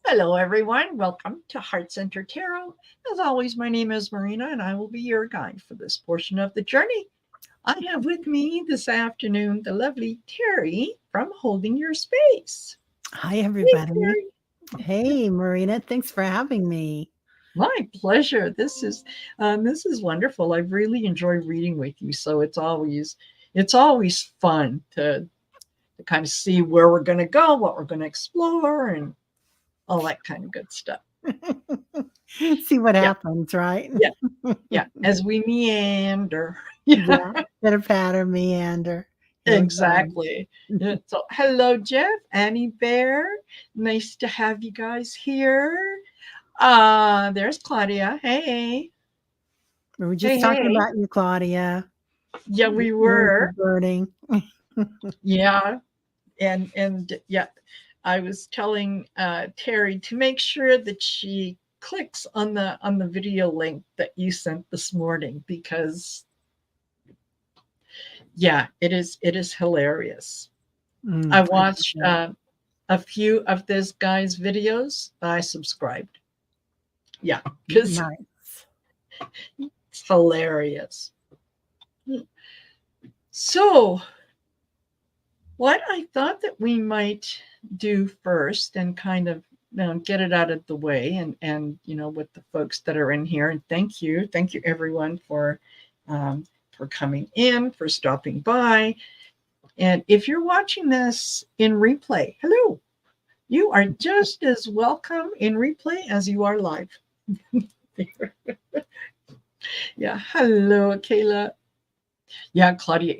Hello, everyone. Welcome to Heart Center Tarot. As always, my name is Marina, and I will be your guide for this portion of the journey. I have with me this afternoon the lovely Teri from Holding Your Space. Hi, Hey, everybody. Teri. Hey, Marina. Thanks for having me. My pleasure. This is wonderful. I really enjoy reading with you, so it's always fun to kind of see where we're going to go, what we're going to explore, and all that kind of good stuff. See what Yeah, happens, right? yeah, yeah. As we meander. Yeah. Pitter patter, meander. Here we go. Exactly. Yeah. So, hello, Jeff, Annie Bear. Nice to have you guys here. There's Claudia. Hey, We were hey, just talking hey. about you, Claudia. Yeah, we Yours were. is burning. Yeah, and yeah, I was telling Terry to make sure that she clicks on the video link that you sent this morning because yeah, it is hilarious. I I watched bet. a few of this guy's videos. I subscribed. Yeah, because Nice. it's hilarious. So, what I thought that we might do first and kind of get it out of the way and with the folks that are in here, and thank you everyone for coming in, for stopping by. And if you're watching this in replay, hello. You are just as welcome in replay as you are live. Yeah. Hello, Kayla. Yeah, Claudia,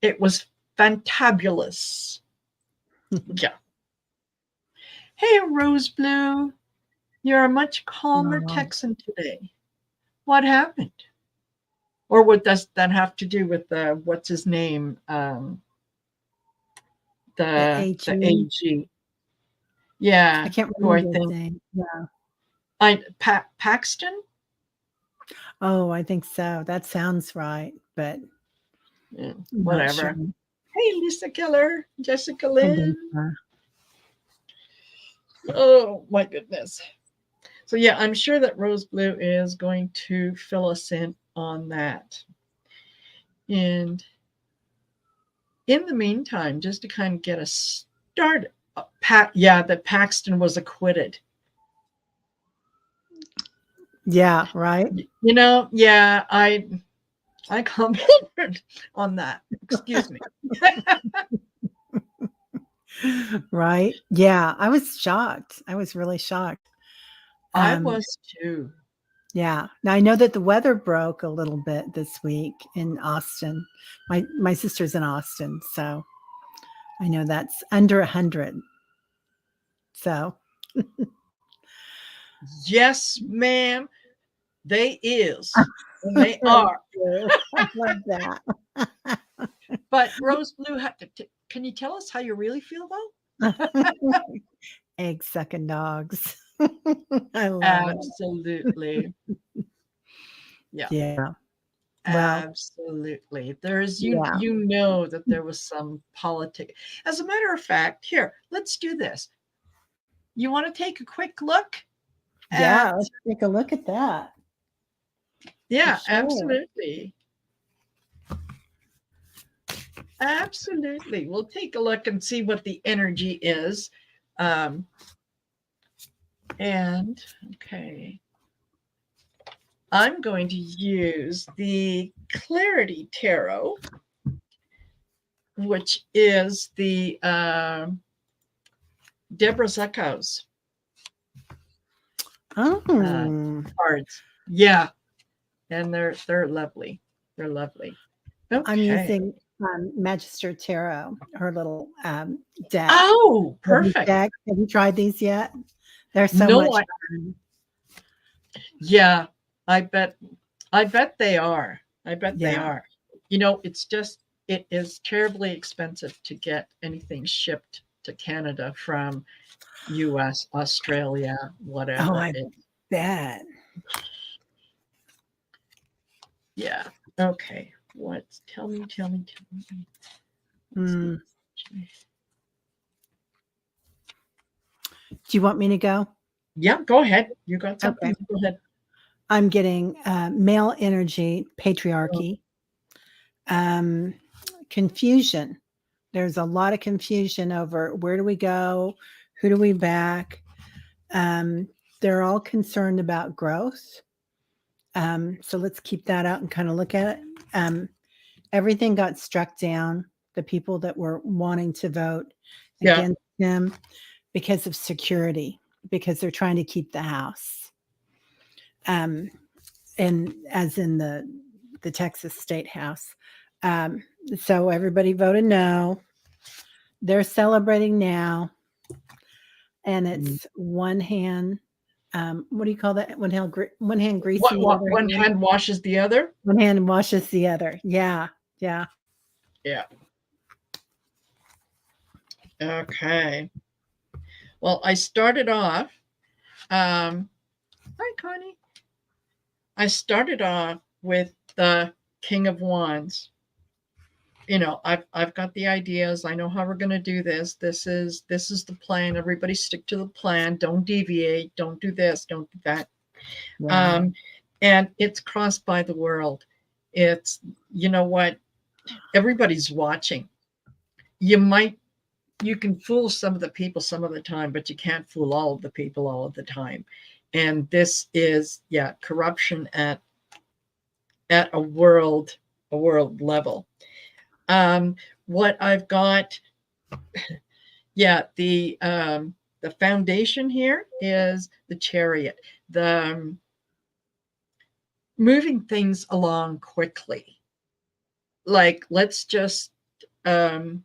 it was fantabulous. Yeah. Hey, Rose Blue. You're a much calmer Wow. Texan today. What happened? Or what does that have to do with the what's his name? The The HE. AG. I Yeah, can't who I remember his think name. Yeah. Paxton. Oh, I think so. That sounds right, but Yeah, I'm not sure. whatever. Hey, Lisa Keller, Jessica Hi, Lynn. Lisa. Oh my goodness. So yeah, I'm sure that Rose Blue is going to fill us in on that. And in the meantime, just to kind of get us started, that Paxton was acquitted. Yeah, right. Yeah, I commented on that. Excuse me. Right? Yeah, I was shocked. I was really shocked. I Um, was too. yeah. Now I know that the weather broke a little bit this week in Austin. My sister's in Austin, so I know that's under 100. So Yes, ma'am. They is, and they thank are. you. I love that. But Rose Blue, can you tell us how you really feel though? Egg sucking dogs. I love it. Absolutely. Yeah. Yeah. Well, Absolutely. There's you yeah. you know that there was some politic. As a matter of fact, here, let's do this. You want to take a quick look Yeah, at let's take a look at that for yeah, sure. absolutely. Absolutely. We'll take a look and see what the energy is. Um and okay. I'm going to use the Clarity Tarot, which is the Deborah Zuckow's uh, Oh. cards. Yeah, and they're lovely. They're lovely. I'm Okay. using, Magister Tarot, her little, deck. Oh, Lovely perfect. deck. Have you tried these yet? They're so No, much fun. yeah, I bet I bet they are. I bet they Yeah. are. It is terribly expensive to get anything shipped to Canada from US, Australia, Oh, whatever. I bet. Yeah. Okay. Tell me. What's the Mm. Do you want me to go? Yeah, go ahead. You got something? Okay. Go ahead. I'm getting male energy, patriarchy, confusion. There's a lot of confusion over where do we go? Who do we back? They're all concerned about growth. So let's keep that out and kind of look at it. Everything got struck down. The people that were wanting to vote Yeah. against him because of security, because they're trying to keep the house. And as in the Texas State House. So everybody voted no. They're celebrating now. And it's one hand. What do you call that? One hand greasy. One hand washes the other. One hand washes the other. Yeah. Yeah. Yeah. Okay. Well, I started off. Hi, Connie. I started off with the King of Wands. I've got the ideas. I know how we're going to do this. This is the plan. Everybody stick to the plan. Don't deviate. Don't do this. Don't do that. Yeah. And it's crossed by the world. It's, you know what? Everybody's watching. You can fool some of the people some of the time, but you can't fool all of the people all of the time. And this is, corruption at a world level. What I've got, the foundation here is the Chariot, the moving things along quickly. Like, let's just get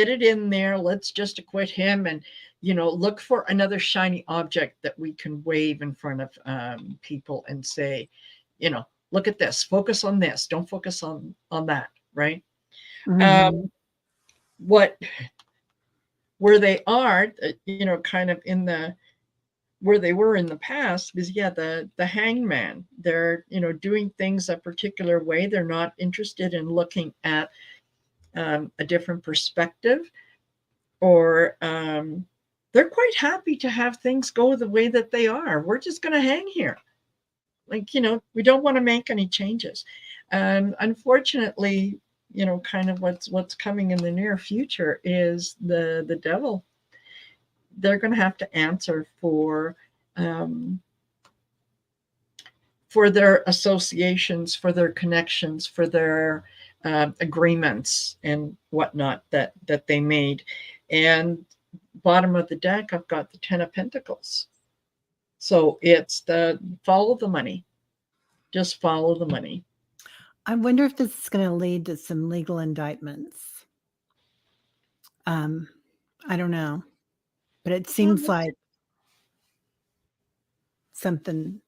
it in there. Let's just acquit him and, look for another shiny object that we can wave in front of people and say, look at this, focus on this. Don't focus on that. Right. Mm-hmm. Where they are, kind of where they were in the past is, the hangman. They're, doing things a particular way. They're not interested in looking at a different perspective, or they're quite happy to have things go the way that they are. We're just going to hang here. Like, we don't want to make any changes. Unfortunately, kind of what's coming in the near future is the devil. They're going to have to answer for their associations, for their connections, for their agreements and whatnot that they made. And bottom of the deck, I've got the 10 of Pentacles. So it's the follow the money. Just follow the money. I wonder if this is going to lead to some legal indictments. I don't know, but it seems like something's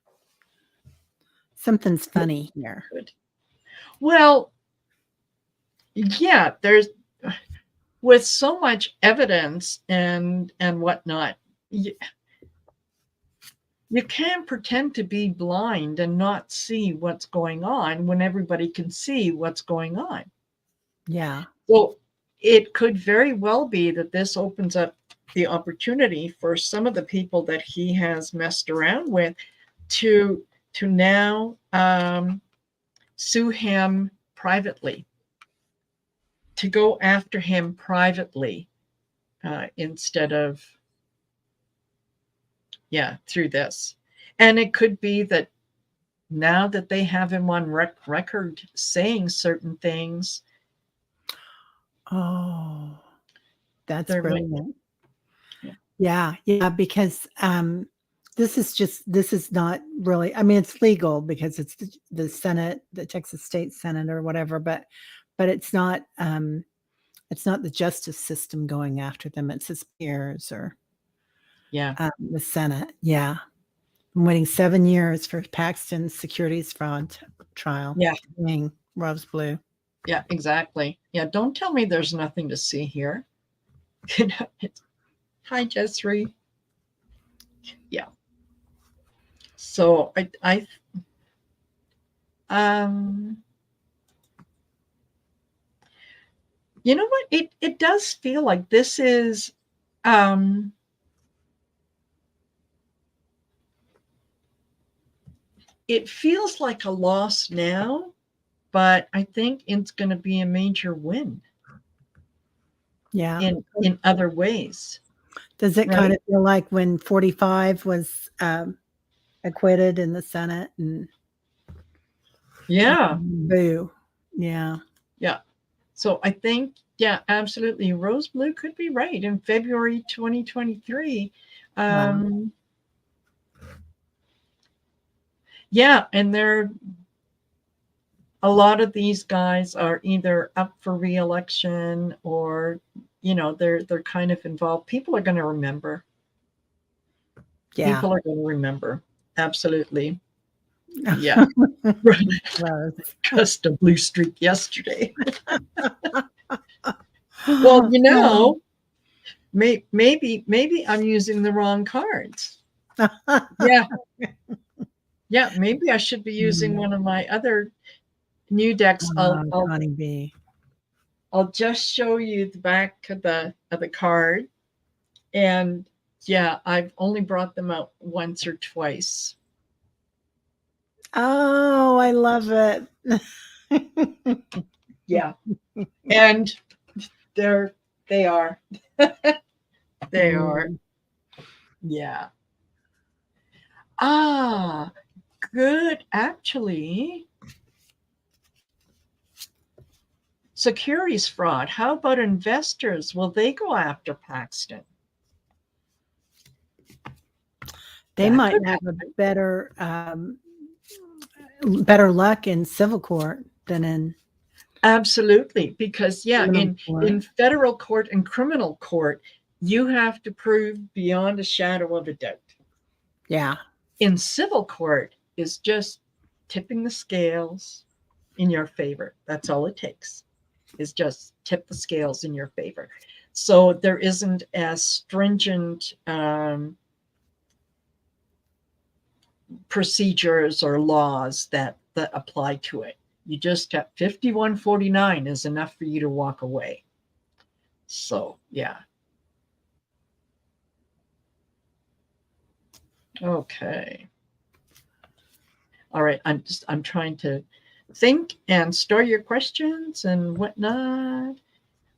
funny here. Good. Well, yeah, there's, with so much evidence and whatnot, you can't pretend to be blind and not see what's going on when everybody can see what's going on. Yeah. So it could very well be that this opens up the opportunity for some of the people that he has messed around with to now sue him privately, to go after him privately instead of through this. And it could be that now that they have him on record saying certain things. Oh, that's brilliant. Yeah, because this is not really, I mean, it's legal because it's the Senate, the Texas State Senate or whatever, but it's not the justice system going after them. It's his peers or the Senate. Yeah. I'm waiting 7 years for Paxton's securities fraud trial. Yeah. Rob's blue. Yeah, exactly. Yeah. Don't tell me there's nothing to see here. Hi, Jessry. Yeah. So I you know what? It does feel like this is it feels like a loss now, but I think it's going to be a major win. Yeah. In other ways. Does it right? kind of feel like when 45 was acquitted in the Senate and Yeah. boo. Yeah. Yeah. So I think, yeah, absolutely. Rose Blue could be right in February 2023. Wow. Yeah. And a lot of these guys are either up for re-election or, they're kind of involved. People are going to remember. Yeah. People are going to remember. Absolutely. Yeah. Just a blue streak yesterday. Well, maybe I'm using the wrong cards. Yeah. Yeah, maybe I should be using one of my other new decks. I'll just show you the back of the card. And yeah, I've only brought them out once or twice. Oh, I love it. Yeah. And they are. They are. Yeah. Ah, good. Actually, securities fraud. How about investors? Will they go after Paxton? They might have a better luck in civil court than in absolutely, because in federal court and criminal court, you have to prove beyond a shadow of a doubt. Yeah. In civil court is just tipping the scales in your favor. That's all it takes, is just tip the scales in your favor. So there isn't as stringent procedures or laws that apply to it. You just got 5149 is enough for you to walk away. So, yeah. Okay. All right. I'm trying to think and store your questions and whatnot.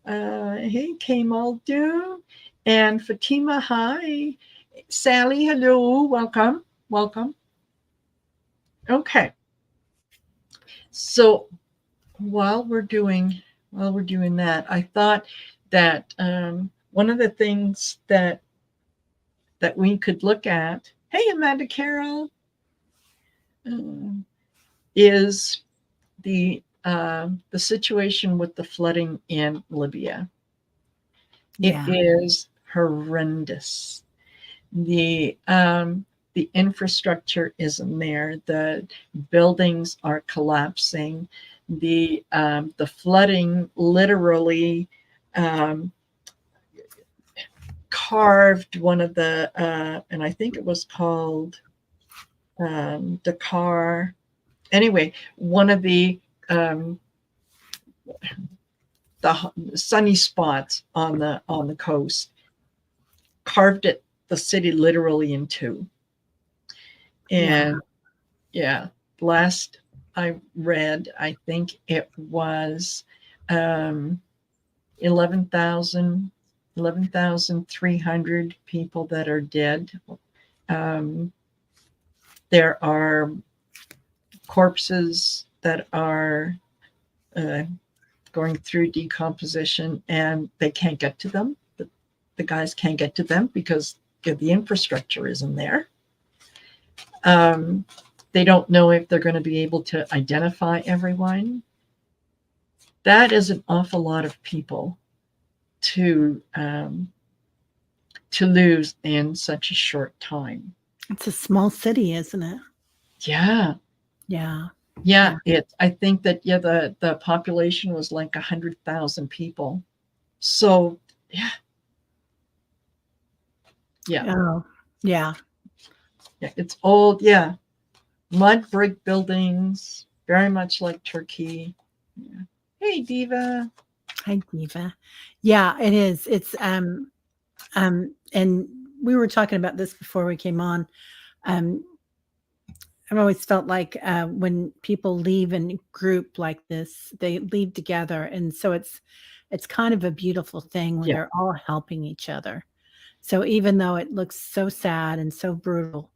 Hey, Kamaldu and Fatima. Hi. Sally. Hello. Welcome. Welcome. Okay. So while we're doing that, I thought that one of the things that we could look at, hey, Amanda Carroll, is the situation with the flooding in Libya. Yeah. It is horrendous. The infrastructure isn't there. The buildings are collapsing. The flooding literally carved one of the and I think it was called Dakar. Anyway, one of the sunny spots on the coast, carved the city literally in two. And yeah, last I read, I think it was 11,300 people that are dead. There are corpses that are going through decomposition, and they can't get to them. The guys can't get to them because the infrastructure isn't there. They don't know if they're going to be able to identify everyone. That is an awful lot of people to lose in such a short time. It's a small city, isn't it? Yeah. Yeah. Yeah. I think that the population was like 100,000 people. So yeah. Yeah. Oh, yeah. Yeah. It's old. Yeah. Mud brick buildings, very much like Turkey. Yeah. Hey, Diva. Hi, Diva. Yeah, it is. It's and we were talking about this before we came on. I've always felt like when people leave in a group like this, they leave together, and so it's kind of a beautiful thing when Yeah. they're all helping each other. So even though it looks so sad and so brutal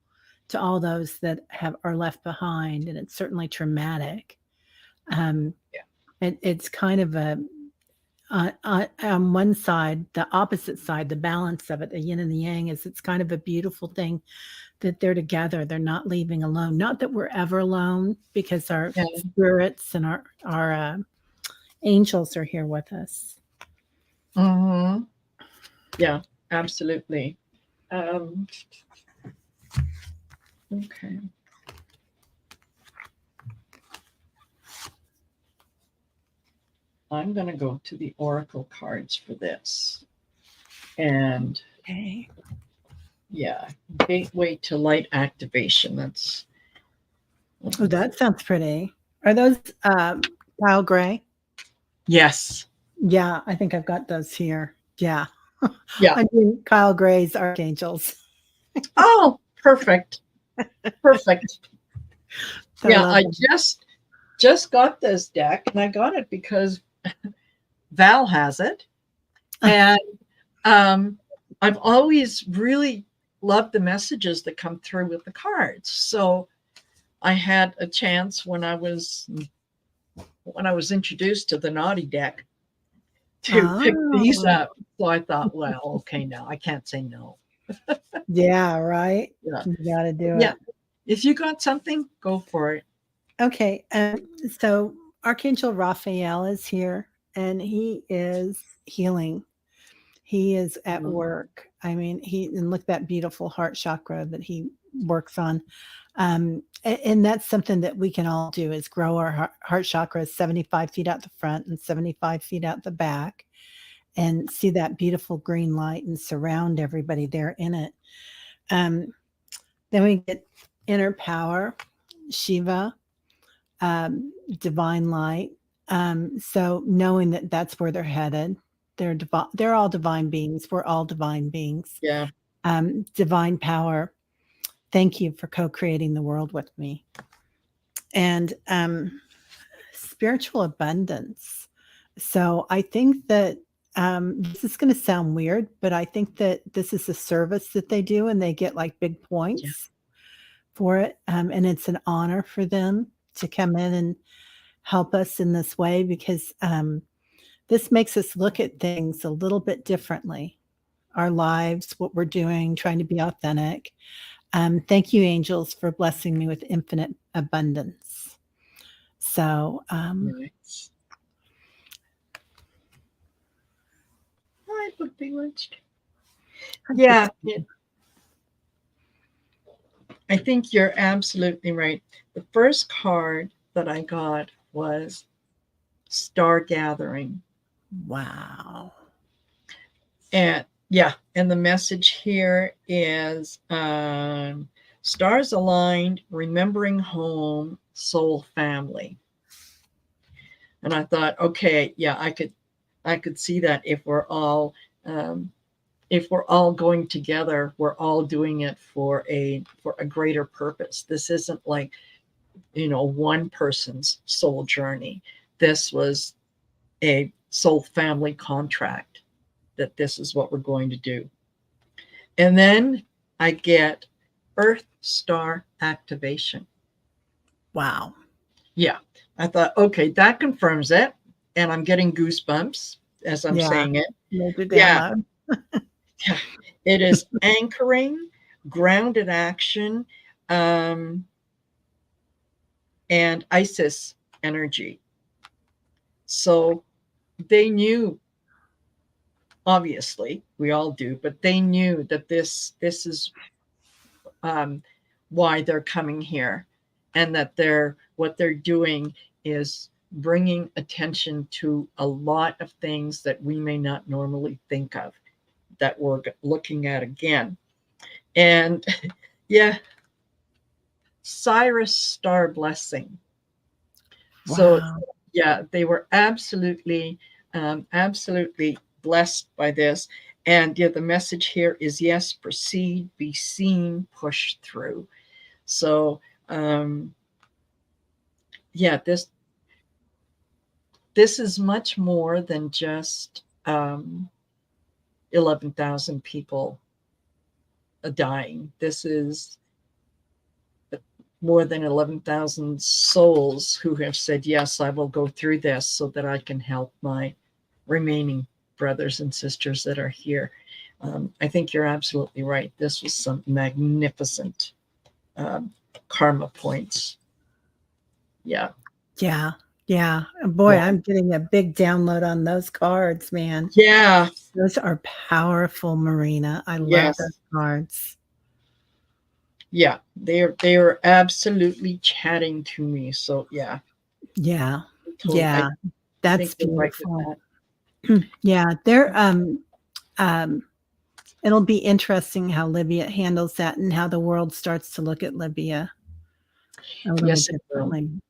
to all those that are left behind, and it's certainly traumatic, um, Yeah. it's kind of a on one side, the opposite side, the balance of it, the yin and the yang, is it's kind of a beautiful thing that they're together. They're not leaving alone. Not that we're ever alone, because our Yeah. spirits and our angels are here with us. Mm-hmm. Yeah, absolutely. Okay. I'm going to go to the oracle cards for this. And Okay. yeah, gateway to light activation. That's Oh, that sounds pretty. Are those Kyle Gray? yes. Yeah, I think I've got those here. Yeah. Yeah. I'm doing Kyle Gray's Archangels. Oh, perfect. Perfect. I Yeah, love I them. just got this deck, and I got it because Val has it. And I've always really loved the messages that come through with the cards. So I had a chance when I was introduced to the naughty deck to pick these Oh, up. So I thought, well, okay, now I can't say no. yeah, right. Yeah. You got to do Yeah. it. If you got something, go for it. Okay. So Archangel Raphael is here, and he is healing. He is at work. I mean, and look at that beautiful heart chakra that he works on. And that's something that we can all do, is grow our heart chakra 75 feet out the front and 75 feet out the back, and see that beautiful green light and surround everybody there in it. Then we get inner power, Shiva, divine light. So knowing that that's where they're headed, they're all divine beings. We're all divine beings. Yeah. Divine power. Thank you for co-creating the world with me. And spiritual abundance. So I think that this is going to sound weird, but I think that this is a service that they do, and they get like big points for it. And it's an honor for them to come in and help us in this way, because this makes us look at things a little bit differently. Our lives, what we're doing, trying to be authentic. Thank you, angels, for blessing me with infinite abundance. So, Nice. Hi, book be launched. Yeah. I think you're absolutely right. The first card that I got was Star Gathering. wow. And yeah, and the message here is stars aligned, remembering home, soul family. And I thought, okay, yeah, I could see that if we're all going together, we're all doing it for a greater purpose. This isn't like, one person's soul journey. This was a soul family contract, that this is what we're going to do. And then I get Earth Star activation. Wow. Yeah. I thought, okay, that confirms it. And I'm getting goosebumps as I'm saying it. Major Yeah. download. Yeah. It is anchoring, grounded action, and Isis energy. So they knew, obviously, we all do, but they knew that this is why they're coming here, and that what they're doing is bringing attention to a lot of things that we may not normally think of, that we're looking at again. And yeah, Cyrus Star blessing. So Wow. yeah, they were absolutely blessed by this. And yeah, the message here is, yes, proceed, be seen, push through. So Yeah, this is much more than just 11,000 people dying. This is more than 11,000 souls who have said, yes, I will go through this so that I can help my remaining brothers and sisters that are here. I think you're absolutely right. This was some magnificent karma points. Yeah. Yeah. Yeah. Boy, Yeah. I'm getting a big download on those cards, man. Yeah. Those are powerful, Marina. I love Yes. those cards. Yeah. They are absolutely chatting to me. So yeah. Yeah. Totally. Yeah. I That's think you're right with beautiful. that. Yeah. They're it'll be interesting how Libya handles that and how the world starts to look at Libya a little Yes, it will. differently.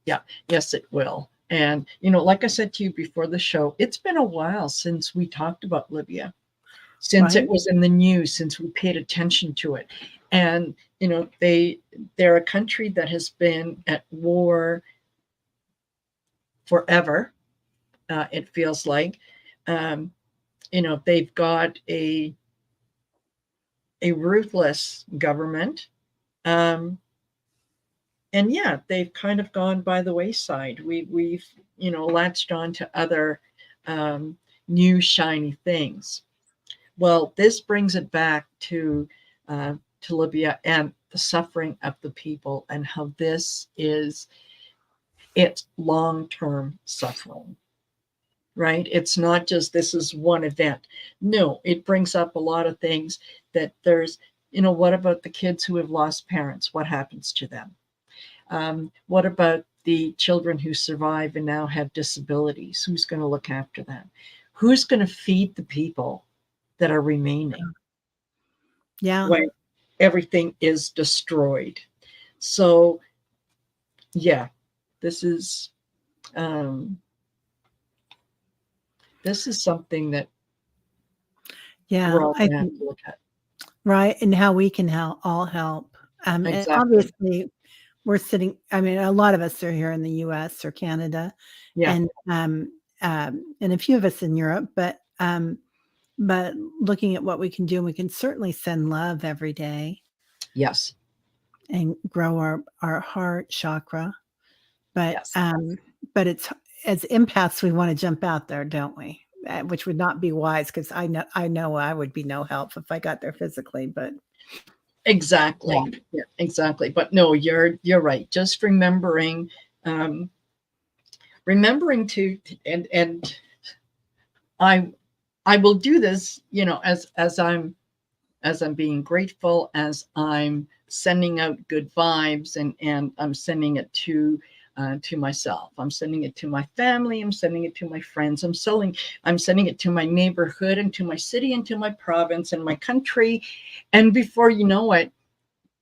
Yeah, yes, it will. And, like I said to you before the show, it's been a while since we talked about Libya, since Right? it was in the news, since we paid attention to it. And, they're a country that has been at war forever, it feels like. Um, they've got a ruthless government. Um, and yeah, they've kind of gone by the wayside. We've latched on to other um, new shiny things. Well, this brings it back to Libya and the suffering of the people and how this is it's long-term suffering, right? It's not just this is one event. No, it brings up a lot of things that there's, what about the kids who have lost parents? What happens to them? What about the children who survive and now have disabilities? Who's going to look after them? Who's going to feed the people that are remaining Yeah. when everything is destroyed? So, yeah, this is um, something that we're Yeah. all I going to have think to look at. right. And how we can all help. And Exactly. obviously we're sitting, I mean, a lot of us are here in the US or Canada Yeah. and a few of us in Europe, but looking at what we can do, and we can certainly send love every day Yes. and grow our heart chakra. But Yes. but it's as empaths, we want to jump out there, don't we? Which would not be wise because I know I would be no help if I got there physically. But Exactly. yeah, Yeah, exactly. But no, you're right. Just um, remembering to and I I will do this, as I'm being grateful, as I'm sending out good vibes, and I'm sending it to myself. I'm sending it to my family. I'm sending it to my friends. I'm sending it to my neighborhood and to my city and to my province and my country. And before you know it,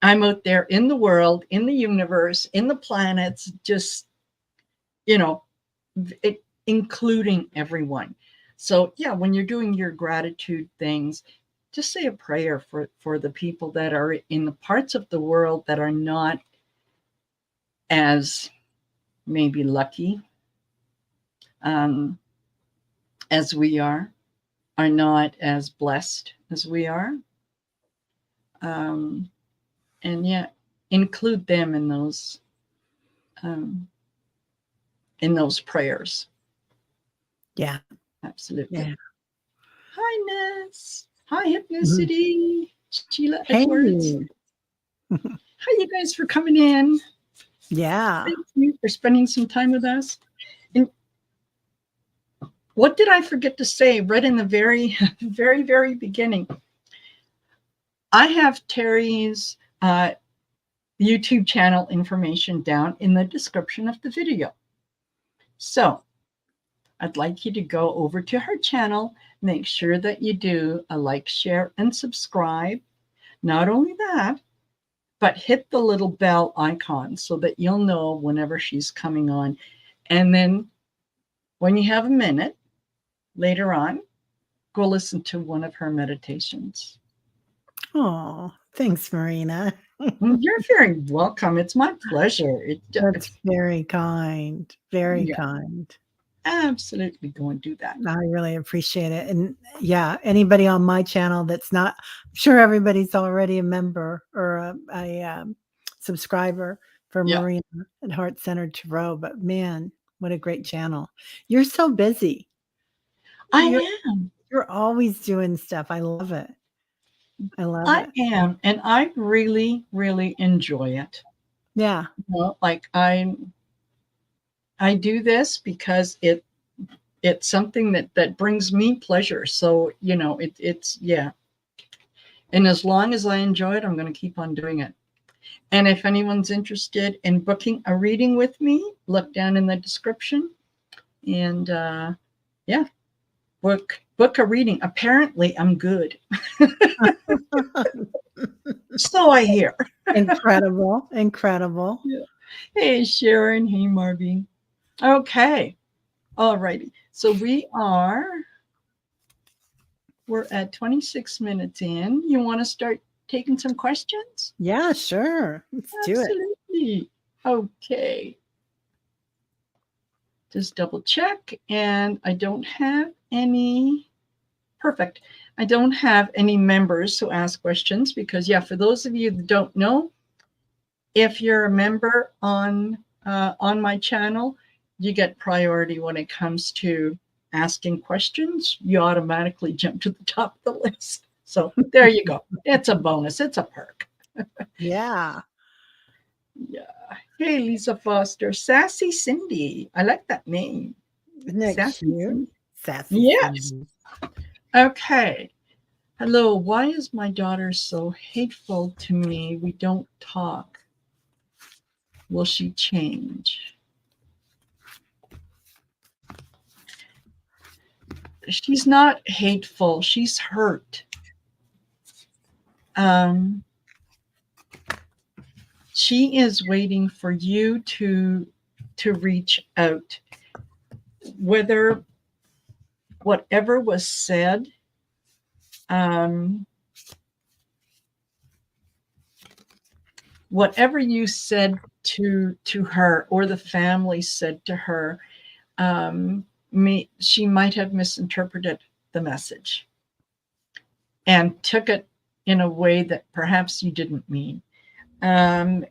I'm out there in the world, in the universe, in the planets, just you know, including everyone. So yeah, when you're doing your gratitude things, just say a prayer for the people that are in the parts of the world that are not as maybe lucky um, as we are not as blessed as we are, um, and yet include them um, in those prayers. yeah, Absolutely. yeah. Hi, Ness. Hi, Mhm. Hypnicity. Sheila Hey, Edwards. Hi, you guys, for coming in. yeah, Thank you for spending some time with us. And what did I forget to say right in the very, very, very beginning? I have Teri's YouTube channel information down in the description of the video. So I'd like you to go over to her channel, make sure that you do a like, share, and subscribe. Not only that, but hit the little bell icon so that you'll know whenever she's coming on. And then when you have a minute later on, go listen to one of her meditations. Oh, thanks, Marina. You're very welcome. It's my pleasure. That's very kind. Very Yeah, kind. absolutely go and do that. I really appreciate it. And yeah, anybody on my channel that's not, I'm sure everybody's already a member or a subscriber for Yeah, Marina at Heart Centered Tarot. But man, what a great channel. You're so busy. You're, I am. you're always doing stuff. I love it. I love I it. am. And I really, really enjoy it. Yeah. Like I do this because it's something that brings me pleasure. So, it's yeah. And as long as I enjoy it, I'm going to keep on doing it. And if anyone's interested in booking a reading with me, look down in the description and yeah, book a reading. Apparently I'm good. So I hear. Incredible. Incredible. Yeah. Hey Sharon, hey Marvin. Okay. All righty. So we're at 26 minutes in. You want to start taking some questions? Yeah, sure. Let's do it. Absolutely. Okay. Just double check. And I don't have any. Perfect. I don't have any members who ask questions because, yeah, for those of you that don't know, if you're a member on my channel, you get priority when it comes to asking questions. You automatically jump to the top of the list. So there you go. It's a bonus. It's a perk. Yeah. Yeah. Hey, Lisa Foster. Sassy Cindy. I like that name. Isn't that Sassy cute? Cindy. Sassy Yes. Cindy. Okay. Hello. Why is my daughter so hateful to me? We don't talk. Will she change? She's not hateful. She's hurt. She is waiting for you to reach out. Whatever was said, whatever you said to her or the family said to her, she might have misinterpreted the message and took it in a way that perhaps you didn't mean. And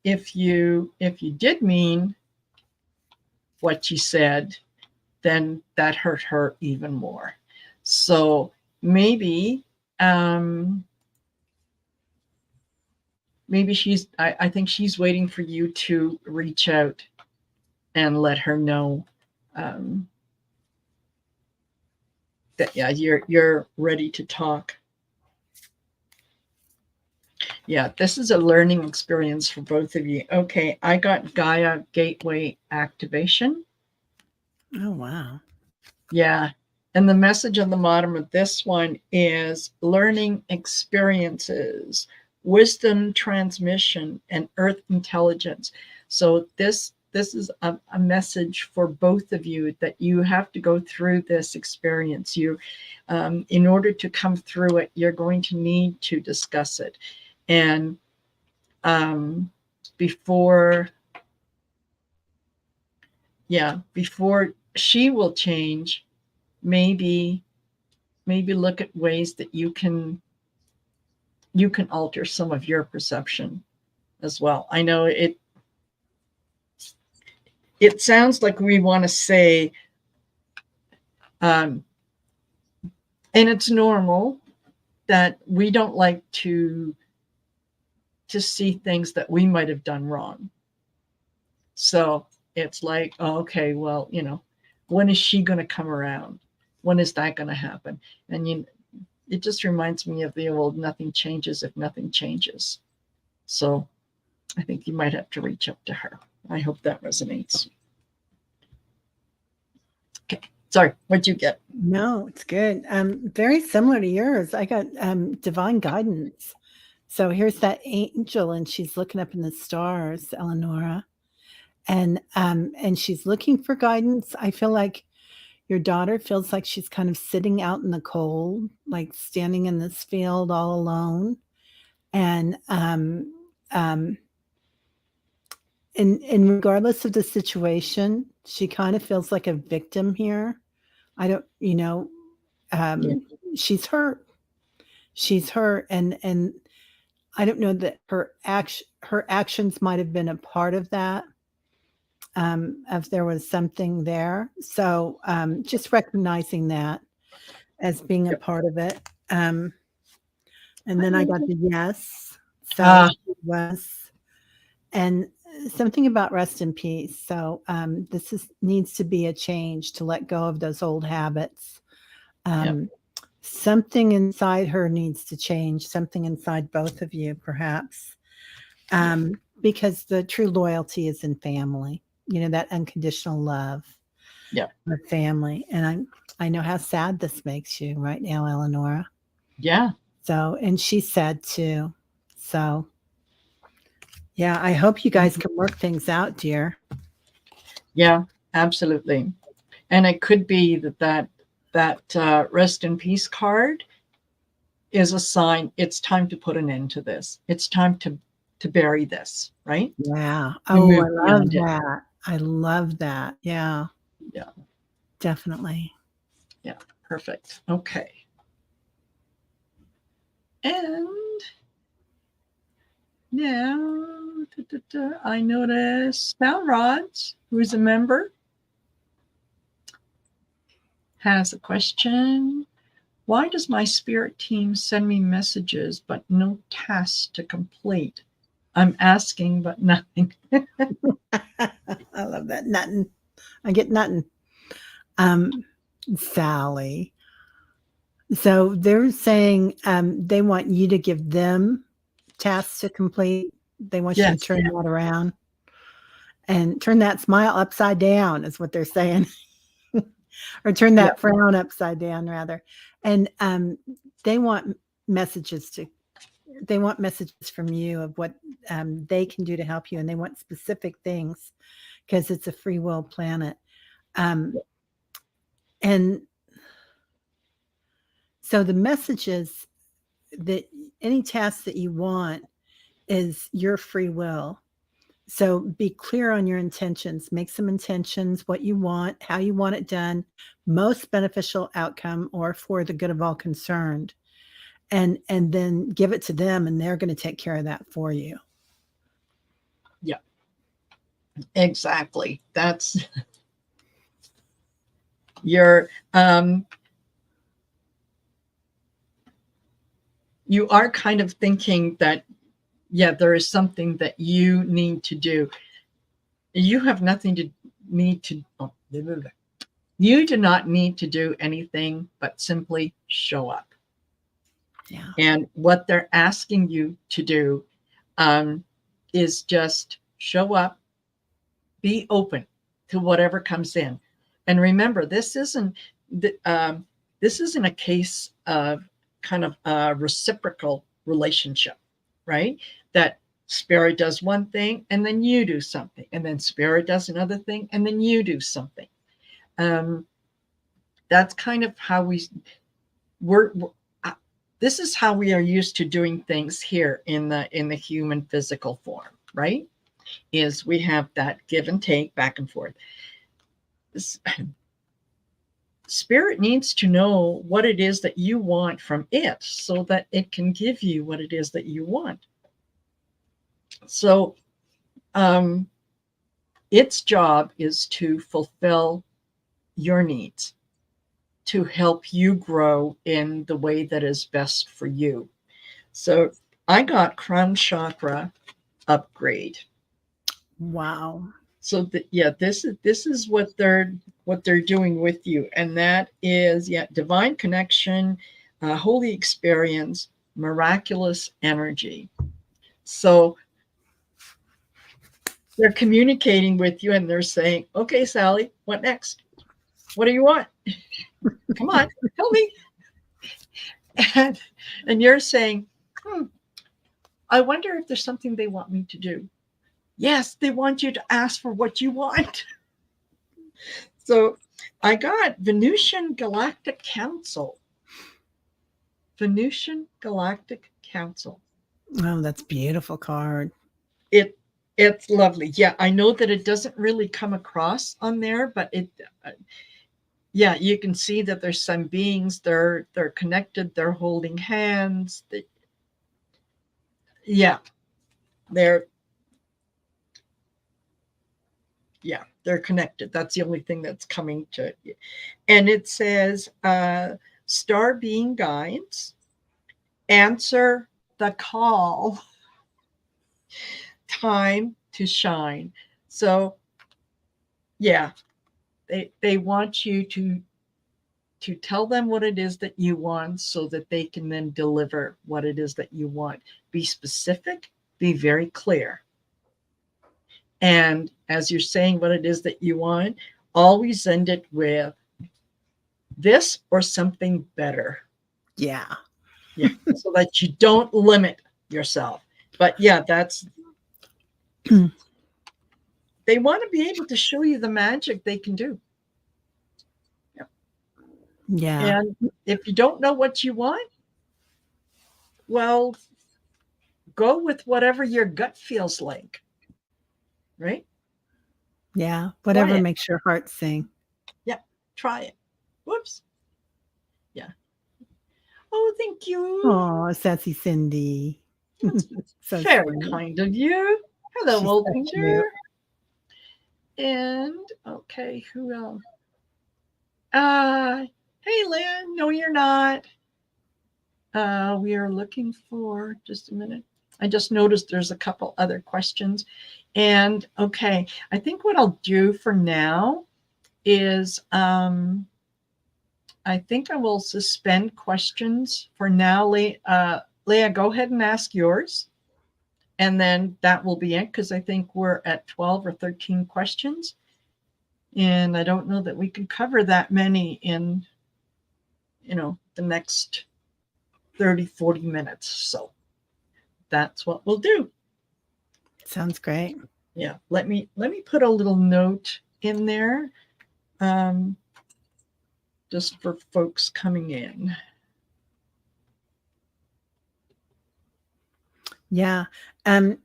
if you did mean what you said, then that hurt her even more. So maybe I think she's waiting for you to reach out and let her know that yeah, you're ready to talk. Yeah, this is a learning experience for both of you. Okay, I got Gaia Gateway Activation. Oh, wow. Yeah. And the message on the bottom of this one is learning experiences, wisdom transmission, and earth intelligence. So this is a message for both of you that you have to go through this experience. In order to come through it, you're going to need to discuss it. And before she will change, maybe look at ways that you can alter some of your perception as well. I know it sounds like we want to say and it's normal that we don't like to see things that we might have done wrong. So it's like, oh, okay, well, when is she going to come around? When is that going to happen? And it just reminds me of the old nothing changes if nothing changes. So I think you might have to reach out to her. I hope that resonates. Okay. Sorry, what'd you get? No, it's good. Very similar to yours. I got divine guidance. So here's that angel, and she's looking up in the stars, Eleonora, and she's looking for guidance. I feel like Your daughter feels like she's kind of sitting out in the cold, like standing in this field all alone. And and regardless of the situation, she kind of feels like a victim here. I don't, she's hurt. She's hurt, and I don't know that her actions might have been a part of that. If there was something there, so just recognizing that as being a part of it. And then I got the yes, so it was, and something about rest in peace. So needs to be a change to let go of those old habits. Something inside her needs to change, something inside both of you, perhaps, because the true loyalty is in family, that unconditional love of family. And I know how sad this makes you right now, Eleonora. Yeah. So, and she's sad too. So, yeah, I hope you guys can work things out, dear. Yeah, absolutely. And it could be that rest in peace card is a sign it's time to put an end to this. It's time to bury this, right? Yeah. Oh, I love that. I love that. Yeah. Yeah. Definitely. Yeah. Perfect. Okay. And now I notice Sound Rods, who's a member, has a question. Why does my spirit team send me messages but no tasks to complete? I'm asking, but nothing. I love that. Nothing. I get nothing. Sally. So they're saying they want you to give them tasks to complete. They want you to turn that around and turn that smile upside down, is what they're saying. Or turn that frown upside down, rather. And they want messages from you of what they can do to help you, and they want specific things because it's a free will planet. And so the messages that any task that you want is your free will. So be clear on your intentions, make some intentions, what you want, how you want it done, most beneficial outcome or for the good of all concerned. And then give it to them, and they're going to take care of that for you. Yeah, exactly. That's your, you are kind of thinking that, there is something that you need to do. You have nothing to need to, you do not need to do anything but simply show up. Yeah. And what they're asking you to do is just show up, be open to whatever comes in. And remember, this isn't a case of kind of a reciprocal relationship, right? That spirit does one thing and then you do something, and then spirit does another thing and then you do something. That's kind of how we're this is how we are used to doing things here in the human physical form, right? Is we have that give and take back and forth. Spirit needs to know what it is that you want from it so that it can give you what it is that you want. So its job is to fulfill your needs, to help you grow in the way that is best for you. So I got crown chakra upgrade. Wow. So this is what they're doing with you, and that is divine connection, holy experience, miraculous energy. So they're communicating with you, and they're saying, "Okay, Sally, what next? What do you want? Come on, tell me." And you're saying, I wonder if there's something they want me to do. Yes, they want you to ask for what you want. So I got Venusian Galactic Council. Venusian Galactic Council. Oh, that's a beautiful card. It's lovely. Yeah, I know that it doesn't really come across on there, but yeah, you can see that there's some beings. They're connected. They're holding hands. Yeah, they're connected. That's the only thing that's coming to you. And it says, star being guides, answer the call, time to shine. So yeah, they want you to tell them what it is that you want so that they can then deliver what it is that you want. Be specific, be very clear. And as you're saying what it is that you want, always end it with this or something better. Yeah. Yeah. So that you don't limit yourself. But yeah, that's they want to be able to show you the magic they can do. Yeah. And if you don't know what you want, well, go with whatever your gut feels like. Right? Yeah. Whatever makes your heart sing. Yeah. Try it. Whoops. Yeah. Oh, thank you. Oh, sassy Cindy. So very sweet. Kind of you. Hello, old painter. And okay, who else? Hey, Lynn. No, you're not. We are looking for just a minute. I just noticed there's a couple other questions. And okay, I think what I'll do for now is I think I will suspend questions for now. Leah, go ahead and ask yours. And then that will be it because I think we're at 12 or 13 questions. And I don't know that we can cover that many in, the next 30, 40 minutes. So that's what we'll do. Sounds great. Yeah. Let me put a little note in there just for folks coming in. Yeah. The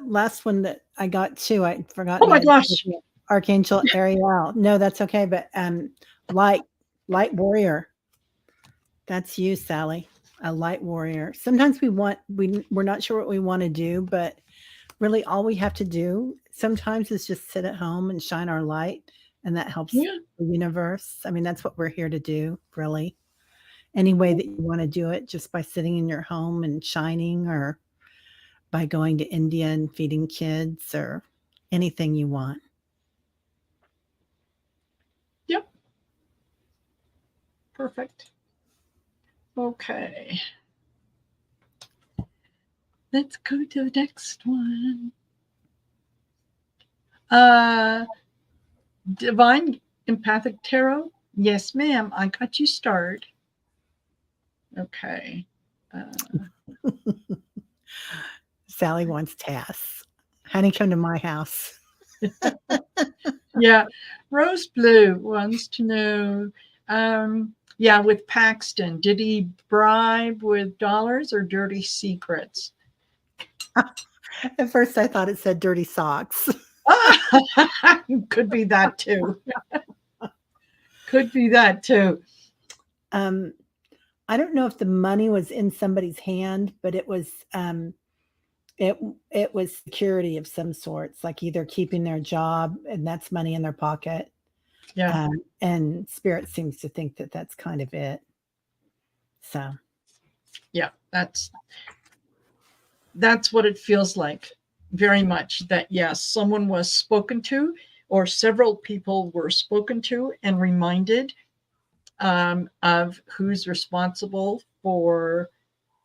last one that I got too, I forgot. Oh my gosh. Archangel Ariel. No, that's okay. But light warrior. That's you, Sally. A light warrior. Sometimes we're not sure what we want to do, but really all we have to do sometimes is just sit at home and shine our light, and that helps the universe. I mean, that's what we're here to do, really. Any way that you want to do it, just by sitting in your home and shining, or by going to India and feeding kids, or anything you want. Yep. Perfect. Okay. Let's go to the next one. Divine Empathic Tarot. Yes, ma'am. I got you started. Okay. Sally wants tasks. Honey, come to my house. Yeah. Rose Blue wants to know, with Paxton, did he bribe with dollars or dirty secrets? At first, I thought it said dirty socks. Could be that too. Could be that too. I don't know if the money was in somebody's hand, but it was it was security of some sorts, like either keeping their job, and that's money in their pocket. Yeah. And Spirit seems to think that that's kind of it. So. Yeah, that's what it feels like. Very much that, yes, someone was spoken to, or several people were spoken to and reminded of who's responsible for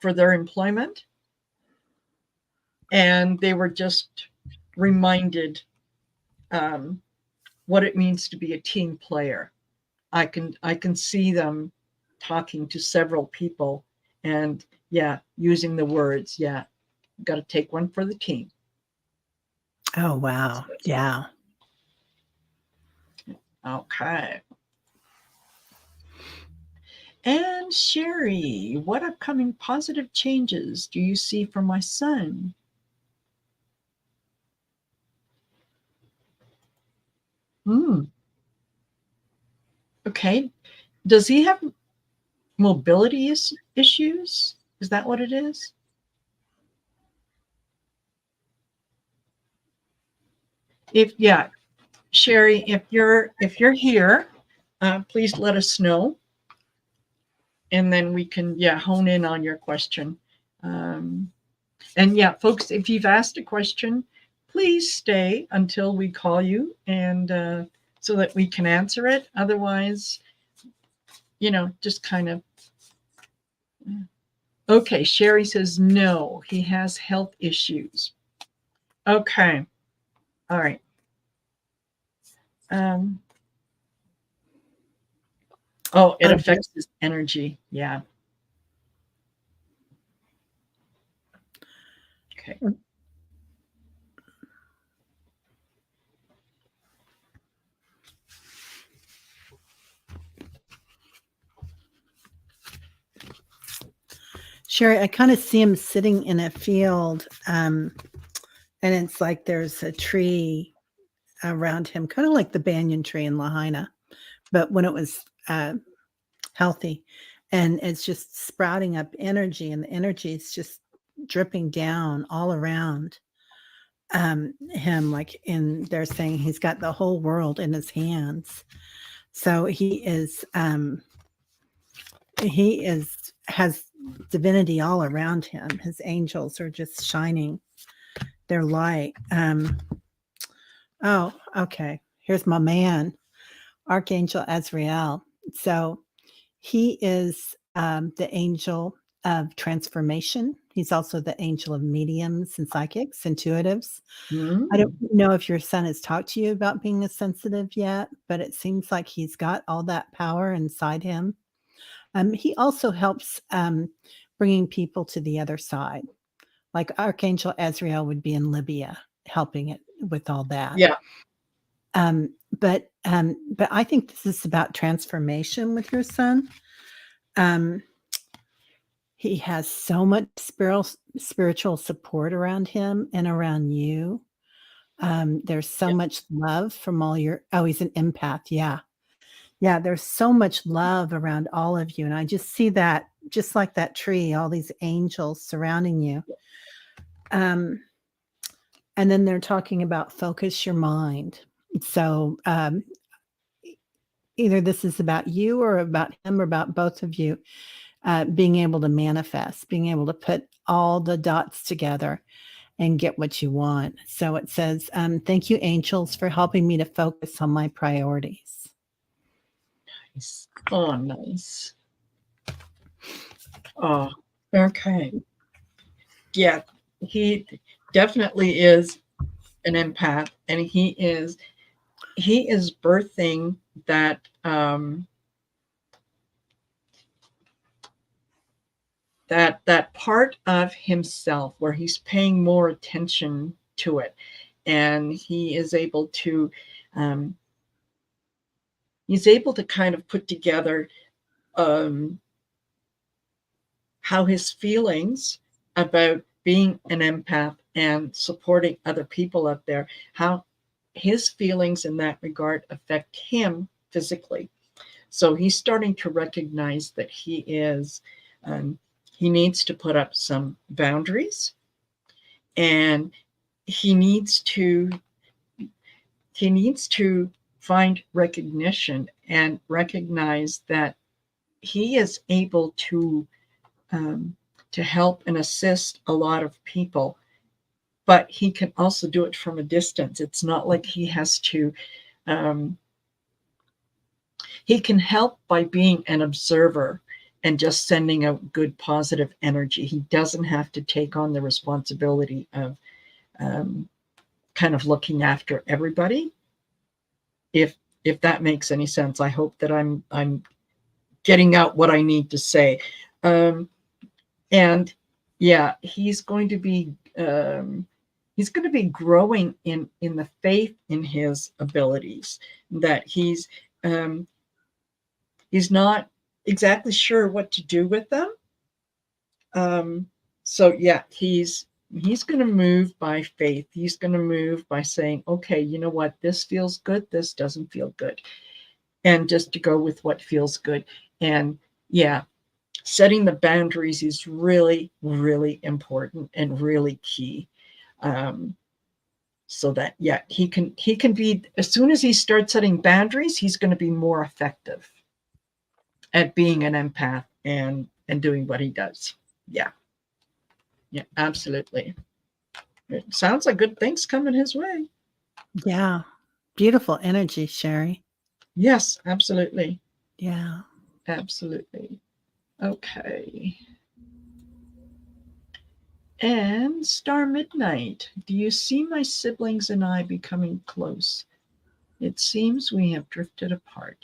their employment. And they were just reminded what it means to be a team player. I can see them talking to several people and using the words, got to take one for the team. Oh, wow. Yeah. Okay. And Shari, what upcoming positive changes do you see for my son? Okay. Does he have mobility issues? Is that what it is? Yeah, Shari, if you're here, please let us know, and then we can hone in on your question. And folks, if you've asked a question, please stay until we call you, and so that we can answer it. Otherwise, just kind of. Okay, Shari says no, he has health issues. Okay, all right. Oh, it affects his energy. Yeah. Okay. Shari, I kind of see him sitting in a field, and it's like there's a tree around him, kind of like the banyan tree in Lahaina, but when it was healthy, and it's just sprouting up energy, and the energy is just dripping down all around him, like they're saying he's got the whole world in his hands. So he has divinity all around him. His angels are just shining their light. Oh, okay. Here's my man, Archangel Azrael. So he is the angel of transformation. He's also the angel of mediums and psychics, intuitives. I don't know if your son has talked to you about being a sensitive yet, but it seems like he's got all that power inside him. He also helps bringing people to the other side. Like Archangel Azrael would be in Libya helping it with all that. Yeah. But I think this is about transformation with your son. He has so much spiritual support around him and around you. There's so much love from all your. Oh, he's an empath. Yeah. Yeah. There's so much love around all of you. And I just see that, just like that tree, all these angels surrounding you. And then they're talking about focus your mind. So either this is about you or about him or about both of you, being able to manifest, being able to put all the dots together and get what you want. So it says, thank you, angels, for helping me to focus on my priorities. Nice. Oh, nice. Oh, okay. Yeah, he definitely is an empath, and he is birthing that that part of himself where he's paying more attention to it, and he is able to kind of put together how his feelings about being an empath and supporting other people out there, how his feelings in that regard affect him physically. So he's starting to recognize that he needs to put up some boundaries, and he needs to find recognition and recognize that he is able to help and assist a lot of people, but he can also do it from a distance. It's not like he has to. He can help by being an observer and just sending out good, positive energy. He doesn't have to take on the responsibility of kind of looking after everybody. If that makes any sense, I hope that I'm getting out what I need to say. And yeah, he's going to be he's going to be growing in the faith in his abilities, that he's not exactly sure what to do with them. So yeah, he's going to move by faith. He's going to move by saying, okay, you know what, this feels good, this doesn't feel good, and just to go with what feels good. And yeah, setting the boundaries is really, really important and really key. So that, yeah, he can be, as soon as he starts setting boundaries, he's going to be more effective at being an empath and doing what he does. Yeah, absolutely. It sounds like good things coming his way. Yeah. Beautiful energy, Shari. Yes, absolutely. Yeah. Absolutely. Okay. And Star Midnight, do you see my siblings and I becoming close? It seems we have drifted apart.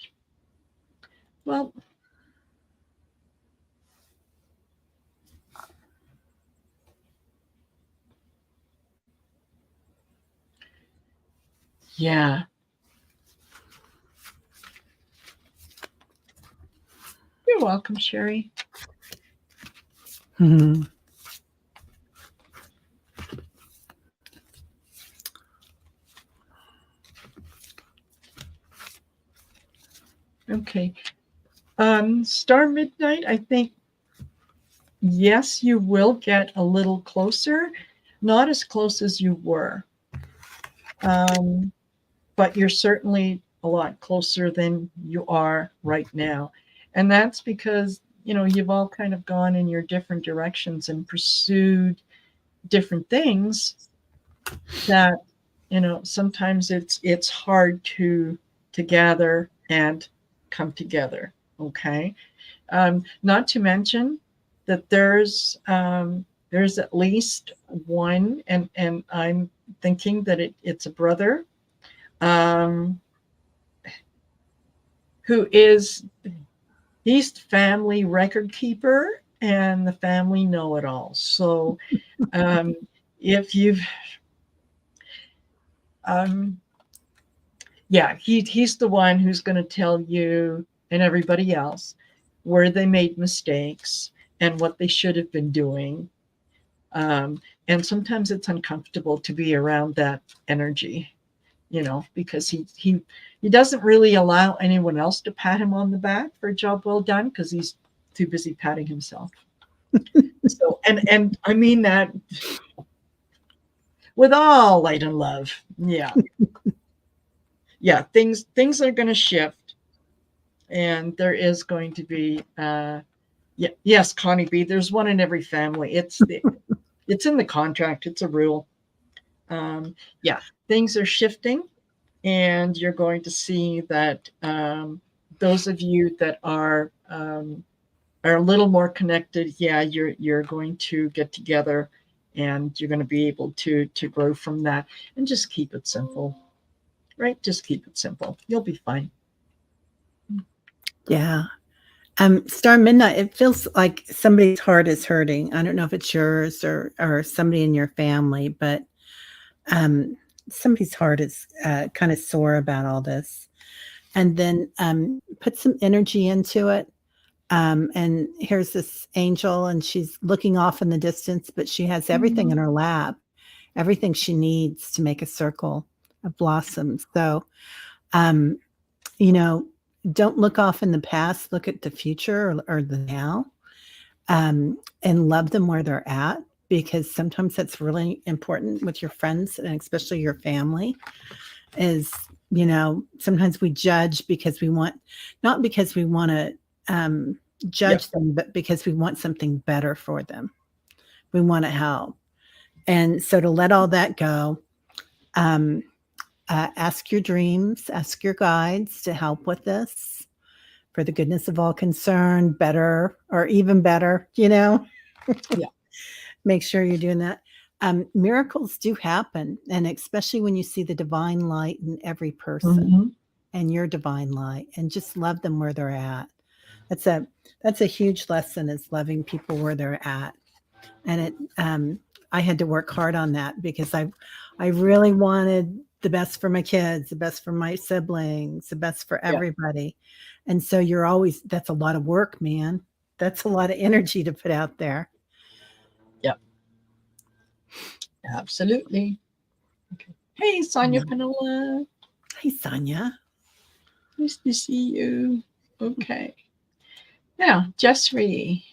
Well, yeah. You're welcome, Shari. Mhm. Okay. Star Midnight, I think, yes, you will get a little closer, not as close as you were. But you're certainly a lot closer than you are right now. And that's because, you've all kind of gone in your different directions and pursued different things that, sometimes it's hard to gather and come together. Okay. Not to mention that there's at least one, and I'm thinking that it's a brother, who is, he's the family record keeper and the family know-it-all. So if you've yeah, he's the one who's going to tell you and everybody else where they made mistakes and what they should have been doing. And sometimes it's uncomfortable to be around that energy, because he doesn't really allow anyone else to pat him on the back for a job well done, because he's too busy patting himself. So, and I mean that with all light and love. Yeah. Yeah, things are going to shift, and there is going to be yes, Connie B, there's one in every family. It's in the contract. It's a rule. Yeah, things are shifting, and you're going to see that those of you that are a little more connected, yeah, you're going to get together, and you're going to be able to grow from that, and just keep it simple, right? Just keep it simple. You'll be fine. Yeah. Star Midnight, it feels like somebody's heart is hurting. I don't know if it's yours or somebody in your family, but somebody's heart is kind of sore about all this. And then put some energy into it. And here's this angel, and she's looking off in the distance, but she has everything in her lap, everything she needs to make a circle of blossoms. So, don't look off in the past, look at the future or the now, and love them where they're at, because sometimes that's really important with your friends and especially your family. Is, sometimes we judge because we want, not because we want to judge them, but because we want something better for them. We want to help. And so to let all that go, ask your dreams, ask your guides to help with this for the goodness of all concerned, better or even better, Yeah. Make sure you're doing that. Miracles do happen, and especially when you see the divine light in every person and your divine light, and just love them where they're at. That's a huge lesson, is loving people where they're at. And I had to work hard on that because I really wanted the best for my kids, the best for my siblings, the best for everybody. And so that's a lot of work, man. That's a lot of energy to put out there. Yep. Absolutely. Okay. Hey, Sonia Panola. Hey, Sonia. Nice to see you. Okay. Now, Jessry.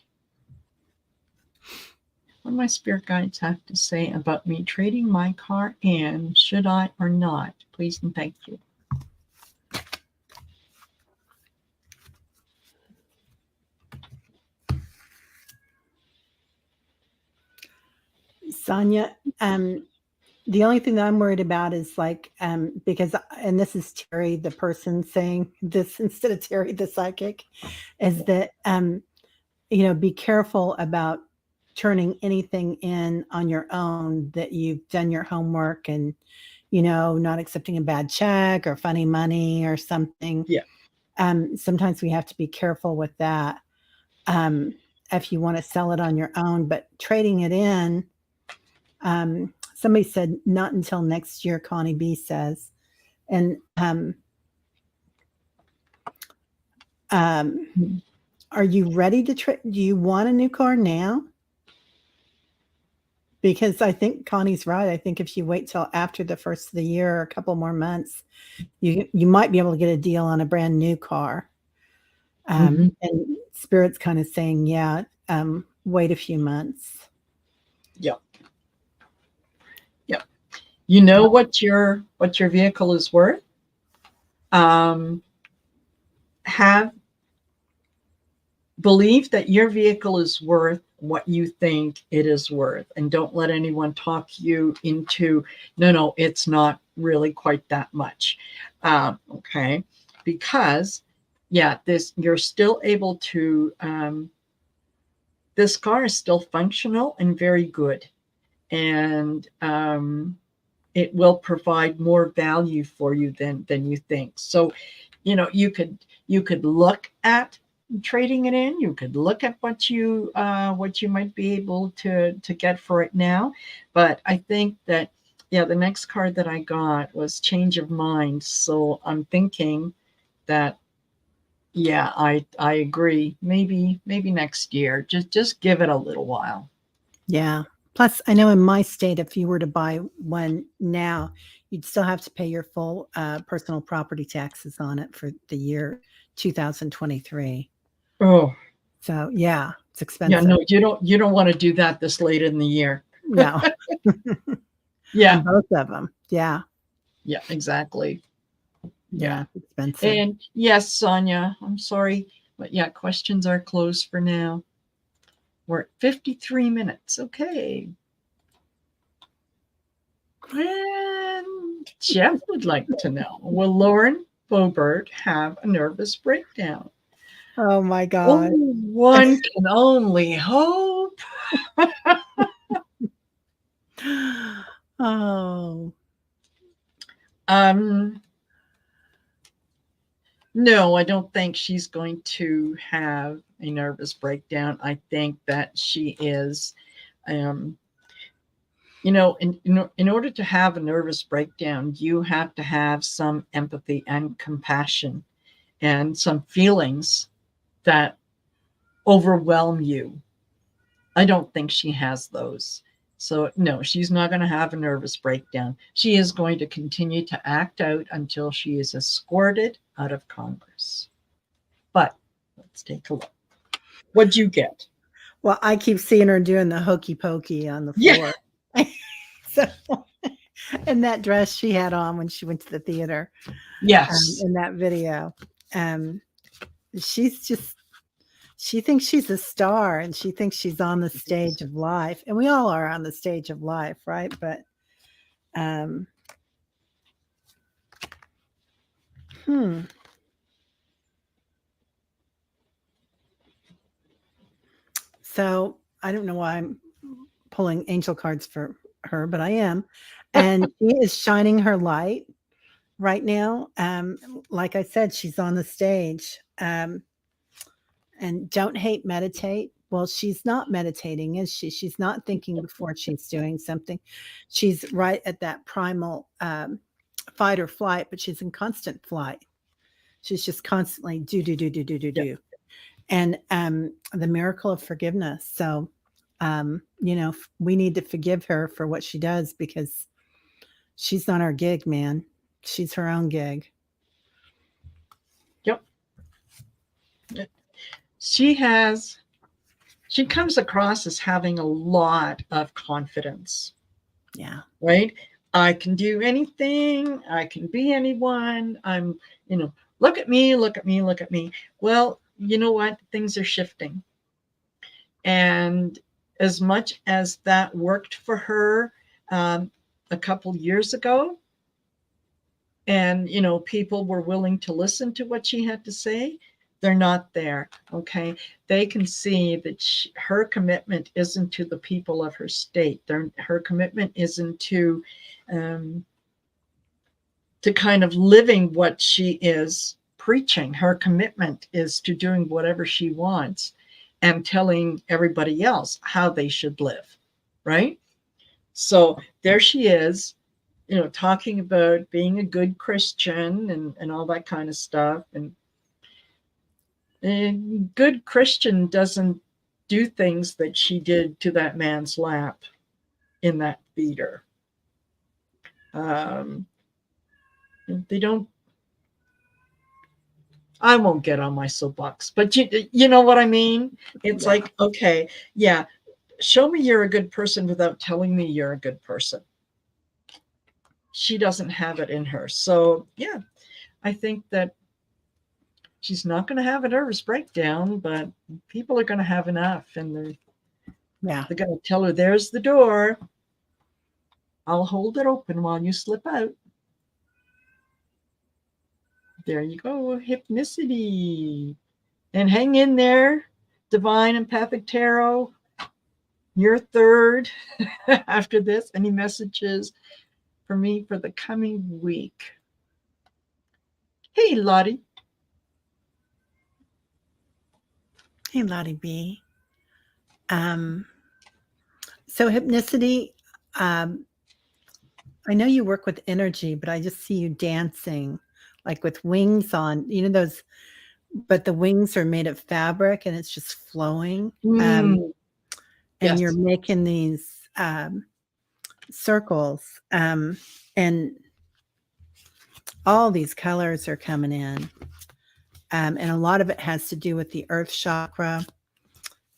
What do my spirit guides have to say about me trading my car in? Should I or not? Please and thank you. Sonia, the only thing that I'm worried about is like, because, and this is Teri, the person saying this instead of Teri, the psychic, is that, be careful about turning anything in on your own that you've done your homework and, not accepting a bad check or funny money or something. Yeah. Sometimes we have to be careful with that. If you want to sell it on your own, but trading it in, somebody said not until next year, Connie B says. And are you ready to trade? Do you want a new car now? Because I think Connie's right. I think if you wait till after the first of the year or a couple more months, you might be able to get a deal on a brand new car. And Spirit's kind of saying, wait a few months. Yep. Yep. You know what your vehicle is worth? Believe that your vehicle is worth what you think it is worth, and don't let anyone talk you into no, it's not really quite that much. Okay, because you're still able to. This car is still functional and very good, and it will provide more value for you than you think. So, you could look at trading it in. You could look at what you might be able to get for it now. But I think that the next card that I got was change of mind. So I'm thinking that I agree. Maybe next year. Just give it a little while. Yeah. Plus, I know in my state, if you were to buy one now, you'd still have to pay your full personal property taxes on it for the year 2023. Oh, so it's expensive. Yeah, no, you don't want to do that this late in the year. No. Yeah, both of them. Yeah, exactly. Yeah, it's expensive. And yes, Sonia, I'm sorry, but questions are closed for now. We're at 53 minutes. Okay. And Jeff would like to know, will Lauren Boebert have a nervous breakdown? Oh my God. Oh, one can only hope. Oh. No, I don't think she's going to have a nervous breakdown. I think that she is, in order to have a nervous breakdown, you have to have some empathy and compassion and some feelings that overwhelm you. I don't think she has those. So no, she's not going to have a nervous breakdown. She is going to continue to act out until she is escorted out of Congress. But let's take a look. What'd you get? Well, I keep seeing her doing the hokey pokey on the floor. Yeah. So, and that dress she had on when she went to the theater. Yes. In that video. She thinks she's a star and she thinks she's on the stage of life. And we all are on the stage of life, right? But So I don't know why I'm pulling angel cards for her, but I am. And she is shining her light right now. Like I said, she's on the stage. And don't hate, meditate. Well, she's not meditating, is she? She's not thinking before she's doing something. She's right at that primal fight or flight, but she's in constant flight. She's just constantly Yeah. do. And the miracle of forgiveness. So, we need to forgive her for what she does because she's not our gig, man. She's her own gig. Yep. She comes across as having a lot of confidence. Yeah. Right? I can do anything. I can be anyone. I'm, look at me, look at me, look at me. Well, you know what? Things are shifting. And as much as that worked for her a couple years ago, and, people were willing to listen to what she had to say, they're not there. Okay. They can see that her commitment isn't to the people of her state. Her commitment isn't to kind of living what she is preaching. Her commitment is to doing whatever she wants and telling everybody else how they should live. Right. So there she is, talking about being a good Christian and all that kind of stuff. And a good Christian doesn't do things that she did to that man's lap in that theater. They don't. I won't get on my soapbox, but you know what I mean? It's like, okay, yeah, show me you're a good person without telling me you're a good person. She doesn't have it in her. So, yeah, I think that she's not going to have a nervous breakdown, but people are going to have enough, and they're going to tell her, there's the door. I'll hold it open while you slip out. There you go, hypnicity. And hang in there, Divine Empathic Tarot. You're third after this. Any messages for me for the coming week? Hey, Lottie. Hey, Lottie B. So hypnicity, I know you work with energy, but I just see you dancing like with wings on, those, but the wings are made of fabric and it's just flowing. And Yes. you're making these circles and all these colors are coming in. And a lot of it has to do with the earth chakra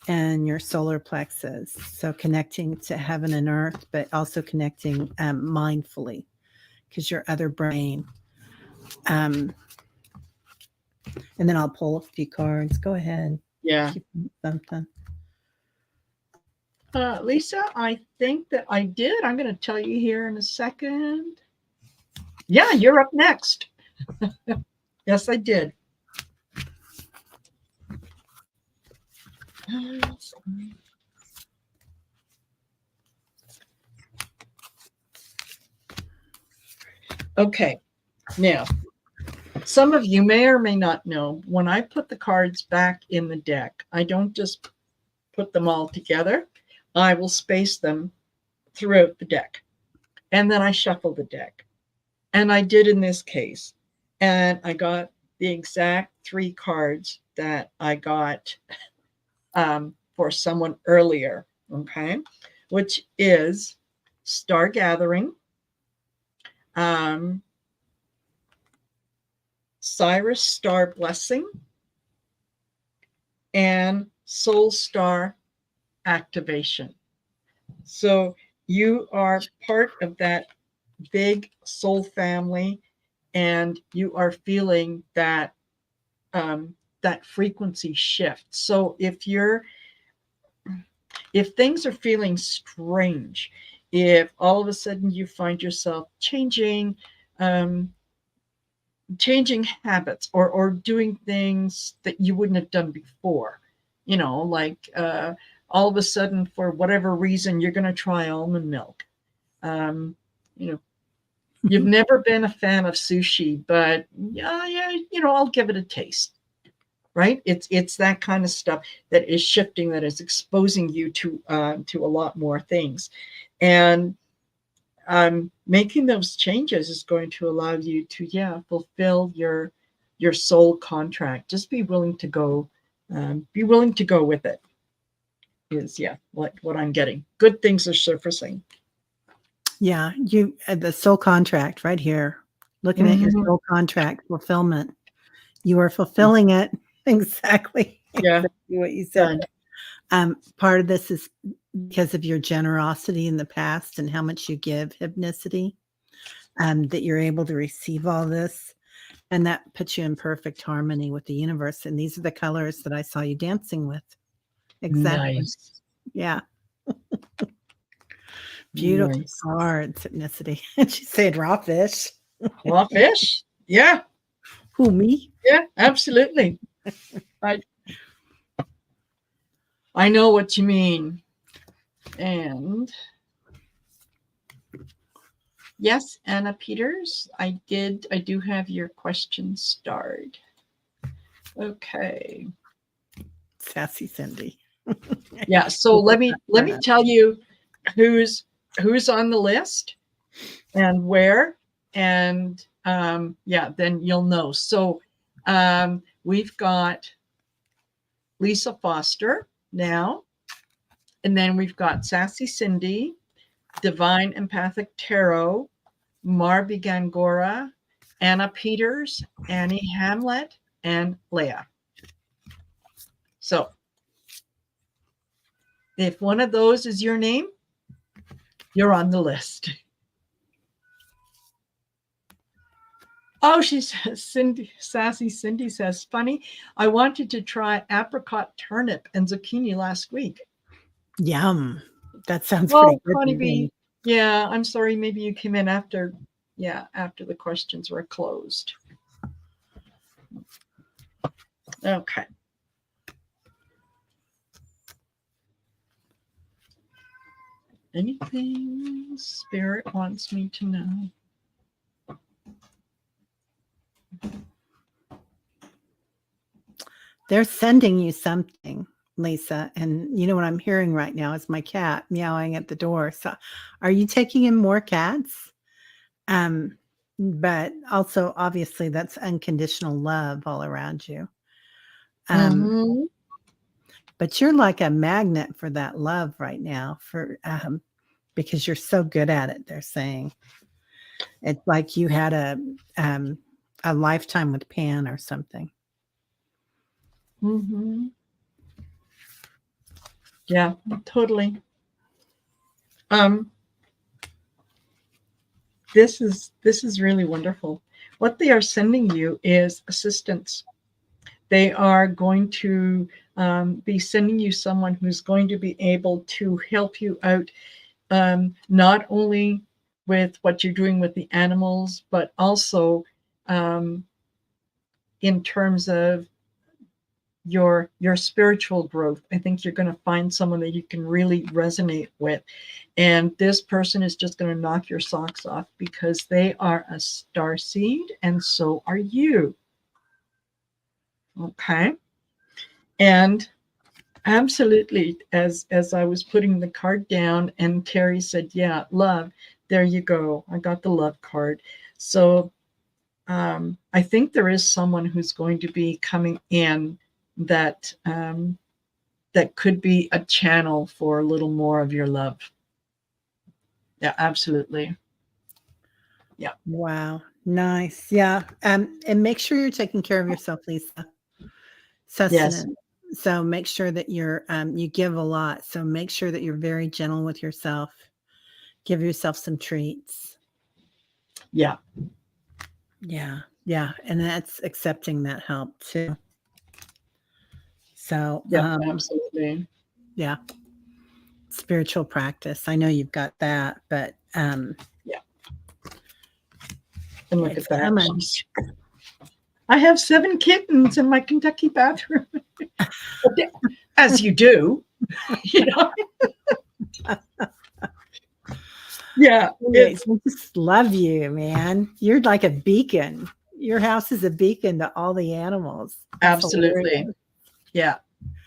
and your solar plexus. So connecting to heaven and earth, but also connecting mindfully because your other brain. And then I'll pull a few cards. Go ahead. Yeah. Something. Lisa, I think that I did. I'm going to tell you here in a second. Yeah, you're up next. Yes, I did. Okay, now, some of you may or may not know, when I put the cards back in the deck, I don't just put them all together. I will space them throughout the deck. And then I shuffle the deck. And I did in this case. And I got the exact 3 cards that I got for someone earlier, okay, which is Star Gathering, Cyrus Star Blessing, and Soul Star Activation. So you are part of that big soul family, and you are feeling that that frequency shift. So if things are feeling strange, if all of a sudden you find yourself changing habits or doing things that you wouldn't have done before, like all of a sudden, for whatever reason, you're going to try almond milk. You've never been a fan of sushi, but yeah, I'll give it a taste. right? It's that kind of stuff that is shifting, that is exposing you to a lot more things. And making those changes is going to allow you to, fulfill your soul contract. Just be willing to go. Be willing to go with it. Is what I'm getting. Good things are surfacing. Yeah, you the soul contract right here. Looking at your soul contract fulfillment. You are fulfilling it exactly, Yeah. exactly what you said. Part of this is because of your generosity in the past and how much you give hypnicity, that you're able to receive all this. And that puts you in perfect harmony with the universe. And these are the colors that I saw you dancing with. Exactly. Nice. Yeah. Beautiful Nice. cards, hypnicity. And she said raw fish. Raw fish. Yeah. Who, me? Yeah, absolutely. I know what you mean. And yes, Anna Peters, I do have your question starred. Okay. Sassy Cindy. Yeah, so let me tell you who's on the list and where, and then you'll know. So we've got Lisa Foster now, and then we've got Sassy Cindy, Divine Empathic Tarot, Marby Gangora, Anna Peters, Annie Hamlet, and Leah. So if one of those is your name, you're on the list. Oh, she says, Sassy Cindy says, funny, I wanted to try apricot, turnip, and zucchini last week. Yum. That sounds pretty good. Honeybee. Yeah, I'm sorry. Maybe you came in after the questions were closed. Okay. Anything Spirit wants me to know? They're sending you something, Lisa. And you know what I'm hearing right now is my cat meowing at the door. So are you taking in more cats? But also obviously that's unconditional love all around you. But you're like a magnet for that love right now for because you're so good at it, they're saying. It's like you had a lifetime with Pan or something. Yeah, totally. This is really wonderful. What they are sending you is assistance. They are going to be sending you someone who's going to be able to help you out, not only with what you're doing with the animals, but also in terms of your spiritual growth. I think you're going to find someone that you can really resonate with. And this person is just going to knock your socks off because they are a starseed and so are you. Okay. And absolutely, as I was putting the card down and Teri said, yeah, love, there you go. I got the love card. So I think there is someone who's going to be coming in that that could be a channel for a little more of your love. Yeah, absolutely. Yeah. Wow. Nice. Yeah. And make sure you're taking care of yourself, Lisa. Sustenance. Yes. So make sure that you're you give a lot. So make sure that you're very gentle with yourself. Give yourself some treats. Yeah. Yeah. Yeah. And that's accepting that help too. So yeah, absolutely. Yeah. Spiritual practice. I know you've got that, but yeah. And look at that. I have 7 kittens in my Kentucky bathroom. As you do, you know. Yeah. I just love you, man. You're like a beacon. your house is a beacon to all the animals. That's Absolutely. hilarious. Yeah.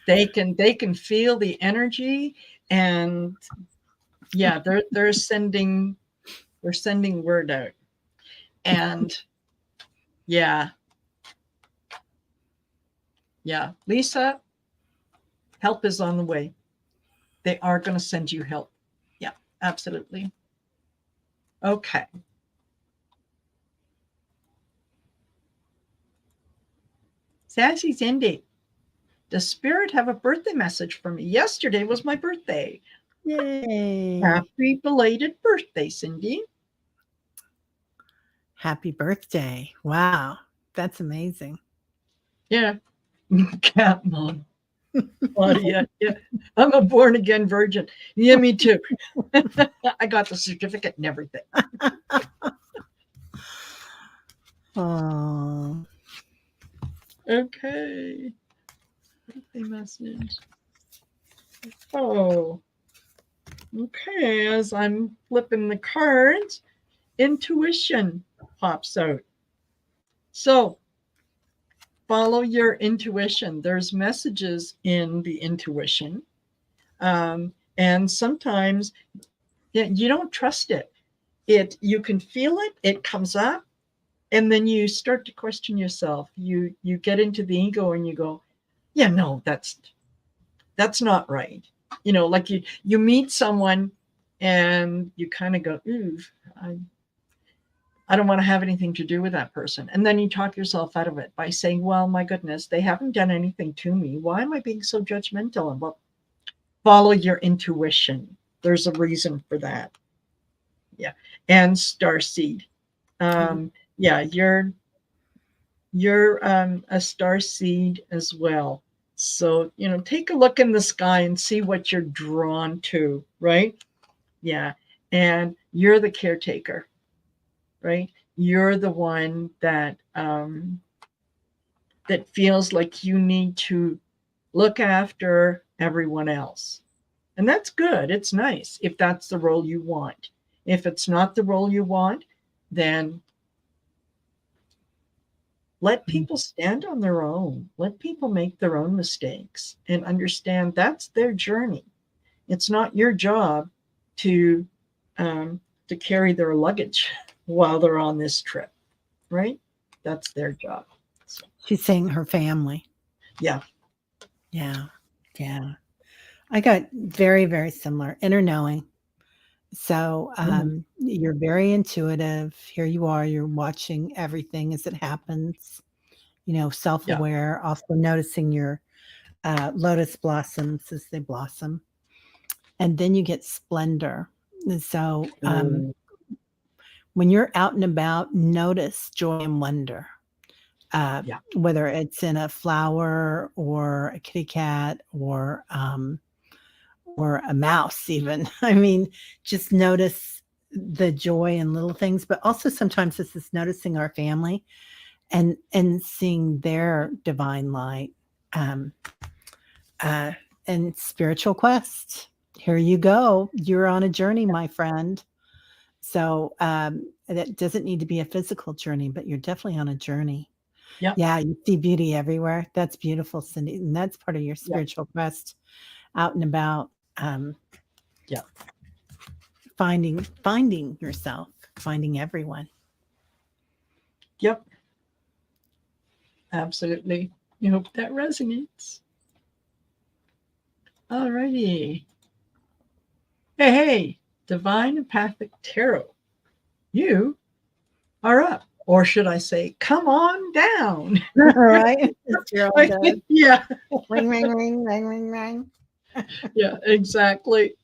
They can feel the energy, and yeah, they're sending word out. And yeah. Yeah. Lisa, help is on the way. They are going to send you help. Yeah, absolutely. Okay. Sassy Cindy, does Spirit have a birthday message for me? Yesterday was my birthday. Yay. Happy belated birthday, Cindy. Happy birthday. Wow. That's amazing. Yeah. Cat mom. Claudia. Yeah. I'm a born again virgin. Yeah, me too. I got the certificate and everything. Oh. Okay. Birthday message. Oh. Okay. As I'm flipping the cards, intuition pops out. So follow your intuition. There's messages in the intuition. And sometimes you don't trust it. You can feel it, it comes up, and then you start to question yourself. You get into the ego and you go, yeah, no, that's not right. Like you meet someone and you kind of go, ooh, I don't want to have anything to do with that person. And then you talk yourself out of it by saying, well, my goodness, they haven't done anything to me. Why am I being so judgmental? And well, follow your intuition. There's a reason for that. Yeah. And starseed. Yeah, you're a starseed as well. So, take a look in the sky and see what you're drawn to, right? Yeah. And you're the caretaker, right? You're the one that that feels like you need to look after everyone else. And that's good. It's nice if that's the role you want. If it's not the role you want, then let people stand on their own. Let people make their own mistakes and understand that's their journey. It's not your job to carry their luggage while they're on this trip, right? That's their job. So, She's saying her family. yeah. Yeah. Yeah. I got very, very similar inner knowing. So you're very intuitive. Here you are, you're watching everything as it happens, self-aware, also noticing your lotus blossoms as they blossom. And then you get splendor. And so when you're out and about, notice joy and wonder. Whether it's in a flower or a kitty cat or a mouse even. I mean, just notice the joy in little things, but also sometimes this is noticing our family and seeing their divine light and spiritual quest. Here you go. You're on a journey, my friend. So that doesn't need to be a physical journey, but you're definitely on a journey. Yeah, you see beauty everywhere. That's beautiful, Cindy. And that's part of your spiritual quest out and about. Finding yourself, finding everyone. Yep. Absolutely. I hope that resonates. All righty. Hey, Divine Empathic Tarot. You are up. Or should I say, come on down. Right? Yeah. Ring, ring, ring, ring, ring, ring. Yeah, exactly.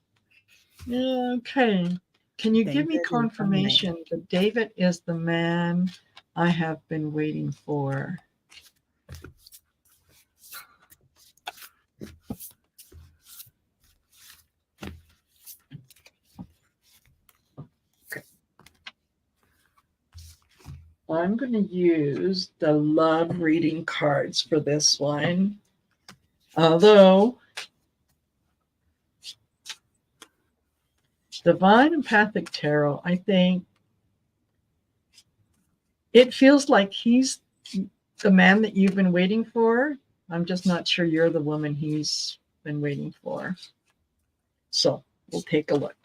Okay. Can you give me confirmation that David is the man I have been waiting for? Okay. I'm going to use the love reading cards for this one. Although Divine Empathic Tarot, I think It feels like he's the man that you've been waiting for. I'm just not sure you're the woman he's been waiting for. So we'll take a look.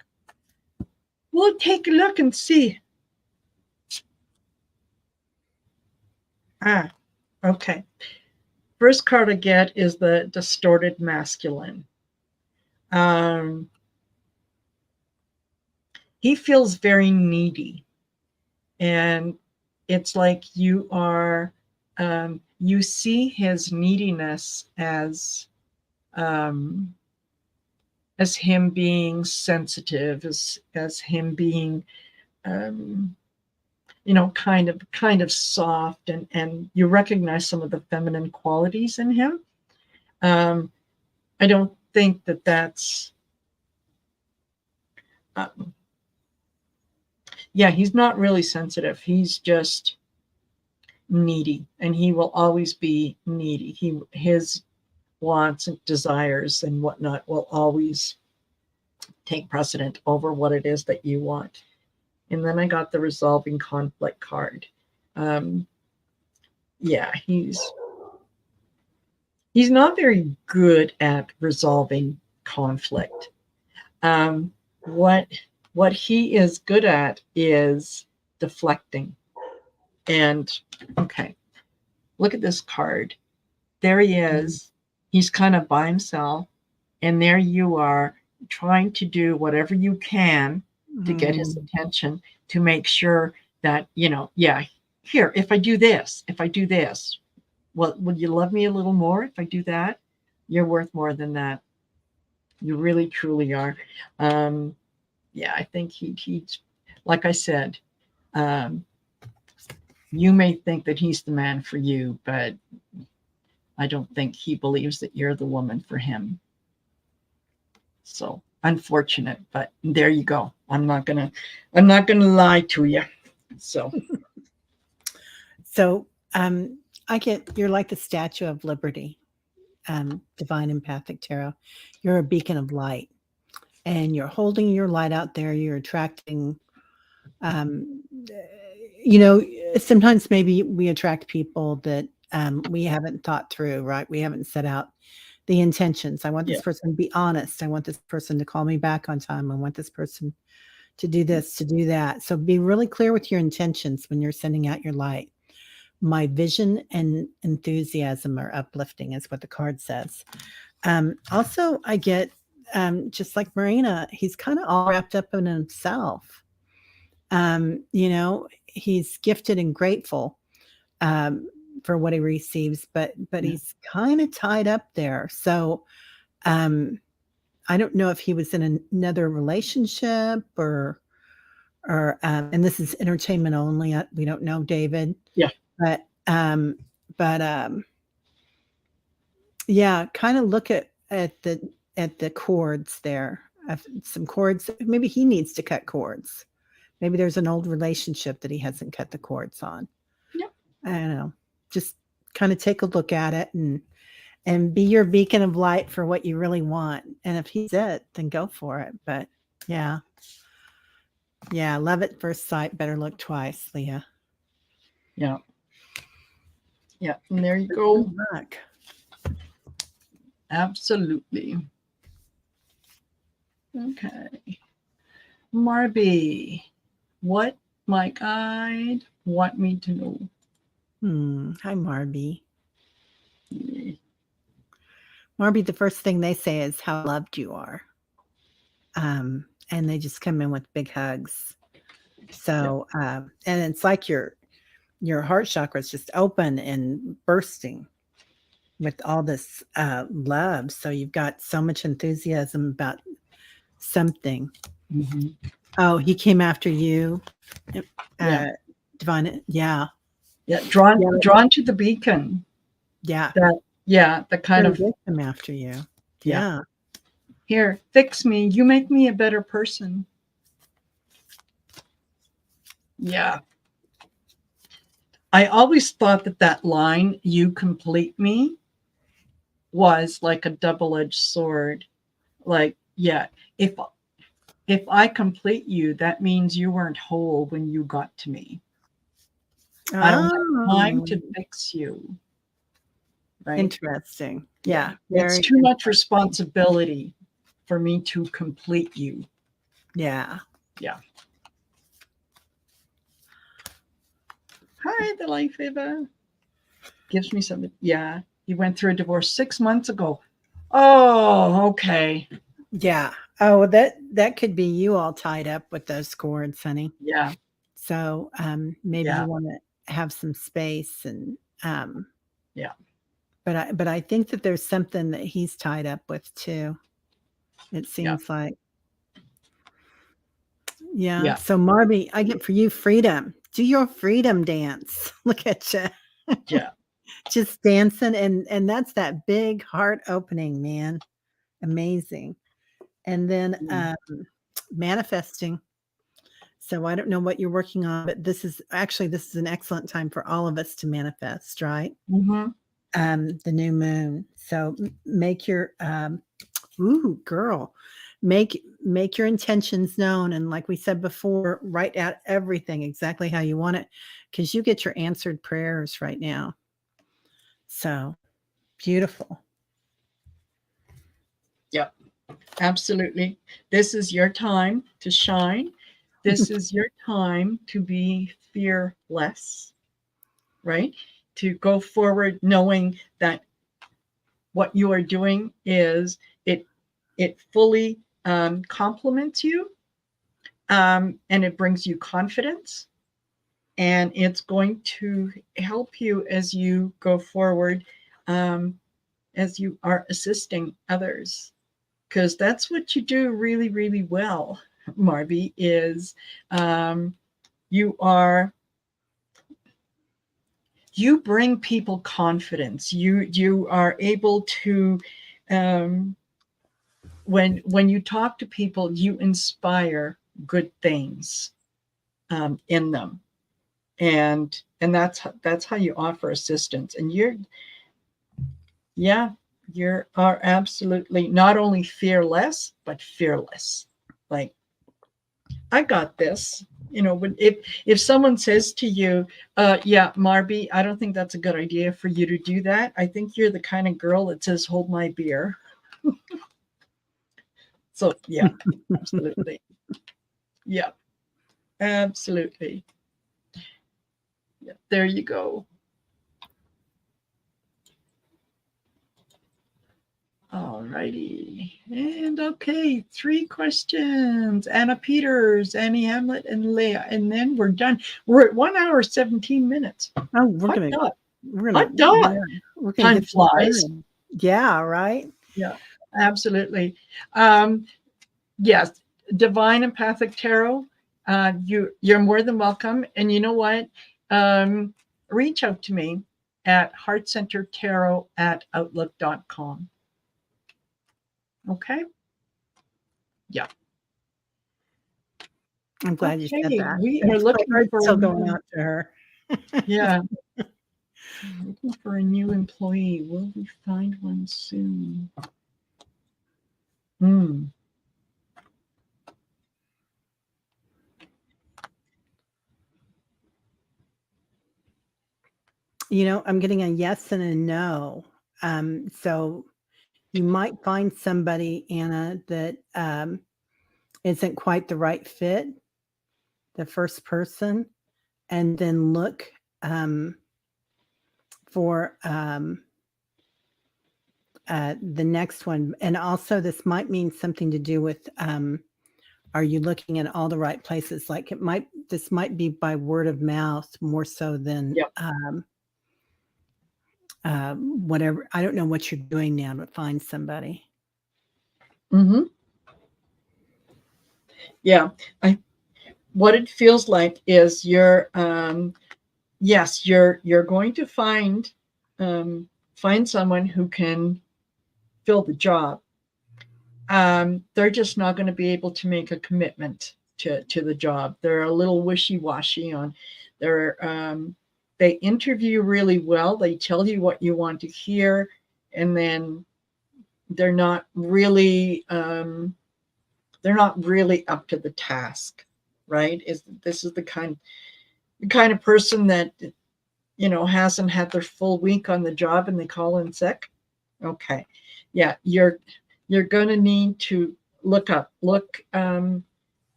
We'll take a look and see. Okay. First card I get is the distorted masculine. He feels very needy, and it's like you are, you see his neediness as him being sensitive, as him being, kind of soft, and you recognize some of the feminine qualities in him. I don't think that that's, he's not really sensitive. He's just needy, and he will always be needy. His wants and desires and whatnot will always take precedent over what it is that you want. And then I got the resolving conflict card. He's not very good at resolving conflict. What he is good at is deflecting. And okay, look at this card. There he is. He's kind of by himself, and there you are trying to do whatever you can to get his attention, to make sure that, here, if I do this, well, would you love me a little more if I do that? You're worth more than that. You really, truly are. I think he's, like I said, you may think that he's the man for you, but I don't think he believes that you're the woman for him. So unfortunate, but there you go. I'm not gonna lie to you. So I get, you're like the Statue of Liberty, Divine Empathic Tarot. You're a beacon of light, and you're holding your light out there. You're attracting, sometimes maybe we attract people that we haven't thought through, right? We haven't set out the intentions. I want this person to be honest. I want this person to call me back on time. I want this person to do this, to do that. So be really clear with your intentions when you're sending out your light. My vision and enthusiasm are uplifting, is what the card says. Also, I get, just like Marina, he's kind of all wrapped up in himself. He's gifted and grateful for what he receives, but he's kind of tied up there. So I don't know if he was in another relationship or and this is entertainment only. We don't know, David. Yeah. But kind of look at the cords there. Some cords. Maybe he needs to cut cords. Maybe there's an old relationship that he hasn't cut the cords on. Yep. I don't know. Just kind of take a look at it and be your beacon of light for what you really want. And if he's it, then go for it. But yeah, love at first sight. Better look twice, Leah. Yeah. And there you go. Look. Absolutely. Okay. Marby, what my guide want me to know? Hi, Marby. Marby, the first thing they say is how loved you are. And they just come in with big hugs. So, and it's like your heart chakra is just open and bursting with all this love. So you've got so much enthusiasm about something. Mm-hmm. Oh, he came after you. Divine. Yeah. Drawn to the beacon. Yeah. The kind of come after you. Yeah. Here, fix me. You make me a better person. Yeah. I always thought that line, you complete me, was like a double-edged sword. Like, if I complete you, that means you weren't whole when you got to me. I don't have time to Oh, fix you, right? interesting. Yeah, It's very too much interesting. responsibility for me to complete you. Yeah. Yeah. Hi, the life Eva. Gives me something. Yeah. You went through a divorce 6 months ago. Oh, okay. Yeah. Oh, that could be you all tied up with those cords, honey. Yeah. So maybe Yeah. you want to have some space and Yeah. but I think that there's something that he's tied up with too. It Yeah. seems like. Yeah. Yeah. So Marby, I get for you freedom. Do your freedom dance. Look at you. Yeah. Just dancing and that's that big heart opening, man. Amazing. And then Mm. manifesting. So I don't know what you're working on, but this is an excellent time for all of us to manifest, right? Mm-hmm. The new moon. So make your ooh, girl, make your intentions known, and like we said before, write out everything exactly how you want it, because you get your answered prayers right now. So beautiful. Yeah. Absolutely. This is your time to shine. This is your time to be fearless, right? To go forward knowing that what you are doing is it fully complements you, and it brings you confidence, and it's going to help you as you go forward, as you are assisting others, because that's what you do really, really well, Marby, is you are you bring people confidence. You are able to, um, when you talk to people, you inspire good things in them, and that's how you offer assistance. And yeah, you are absolutely not only fearless but fearless. Like, I got this. When if someone says to you, yeah, Marby, I don't think that's a good idea for you to do that. I think you're the kind of girl that says, hold my beer. So yeah, absolutely. Yeah, absolutely. Yeah, there you go. All righty. And okay, 3 questions. Anna Peters, Annie Hamlet, and Leah. And then we're done. We're at 1 hour, 17 minutes. Oh, we're Hot gonna dog. we're gonna Hot dog. yeah, we're gonna Time get this flies. done. Yeah, right. Yeah, absolutely. Yes, Divine Empathic Tarot. You're more than welcome. And you know what? Reach out to me at heartcentertarot@outlook.com. Okay. Yeah. I'm glad you said Okay. that. We are It's my looking heart's for a still going new. out to her. Yeah. Looking for a new employee. Will we find one soon? Hmm. I'm getting a yes and a no. So you might find somebody, Anna, that isn't quite the right fit, the first person, and then look for the next one. And also, this might mean something to do with are you looking in all the right places? Like this might be by word of mouth more so than Yep. whatever. I don't know what you're doing now to find somebody. Mm-hmm. Yeah. What it feels like is yes, you're going to find someone who can fill the job. They're just not going to be able to make a commitment to the job. They're a little wishy-washy on their they interview really well. They tell you what you want to hear, and then they're not really up to the task, right? This is the kind the kind of person that, you know, hasn't had their full week on the job and they call in sick? Okay. Yeah, you're going to need to look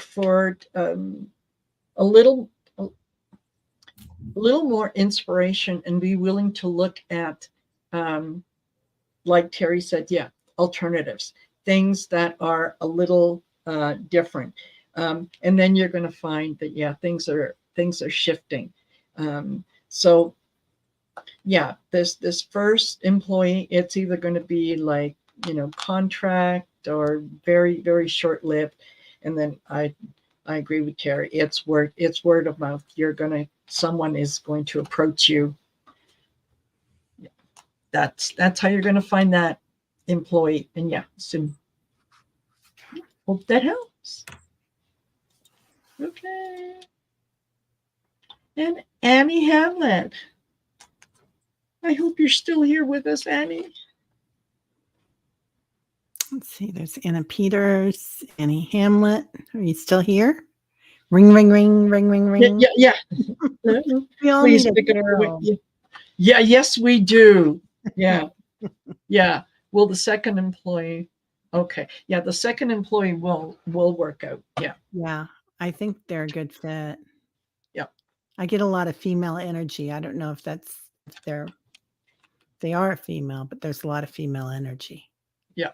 for a little more inspiration, and be willing to look at, like Teri said, yeah, alternatives, things that are a little different. And then you're going to find that, yeah, things are shifting. So yeah, this first employee, it's either going to be like, you know, contract or very, very short lived. And then I agree with Teri. It's word of mouth. Someone is going to approach you. That's how you're going to find that employee. And yeah, so hope that helps. Okay. And Annie Hamlet. I hope you're still here with us, Annie. Let's see. There's Anna Peters, Annie Hamlet. Are you still here? Ring, ring, ring, ring, ring, ring. Yeah. We all Please need pick a up. girl. Yeah. Yes, we do. Yeah. Yeah. Will the second employee? Okay. Yeah, the second employee will work out. Yeah. Yeah, I think they're a good fit. Yeah. I get a lot of female energy. I don't know if they are a female, but there's a lot of female energy. Yeah.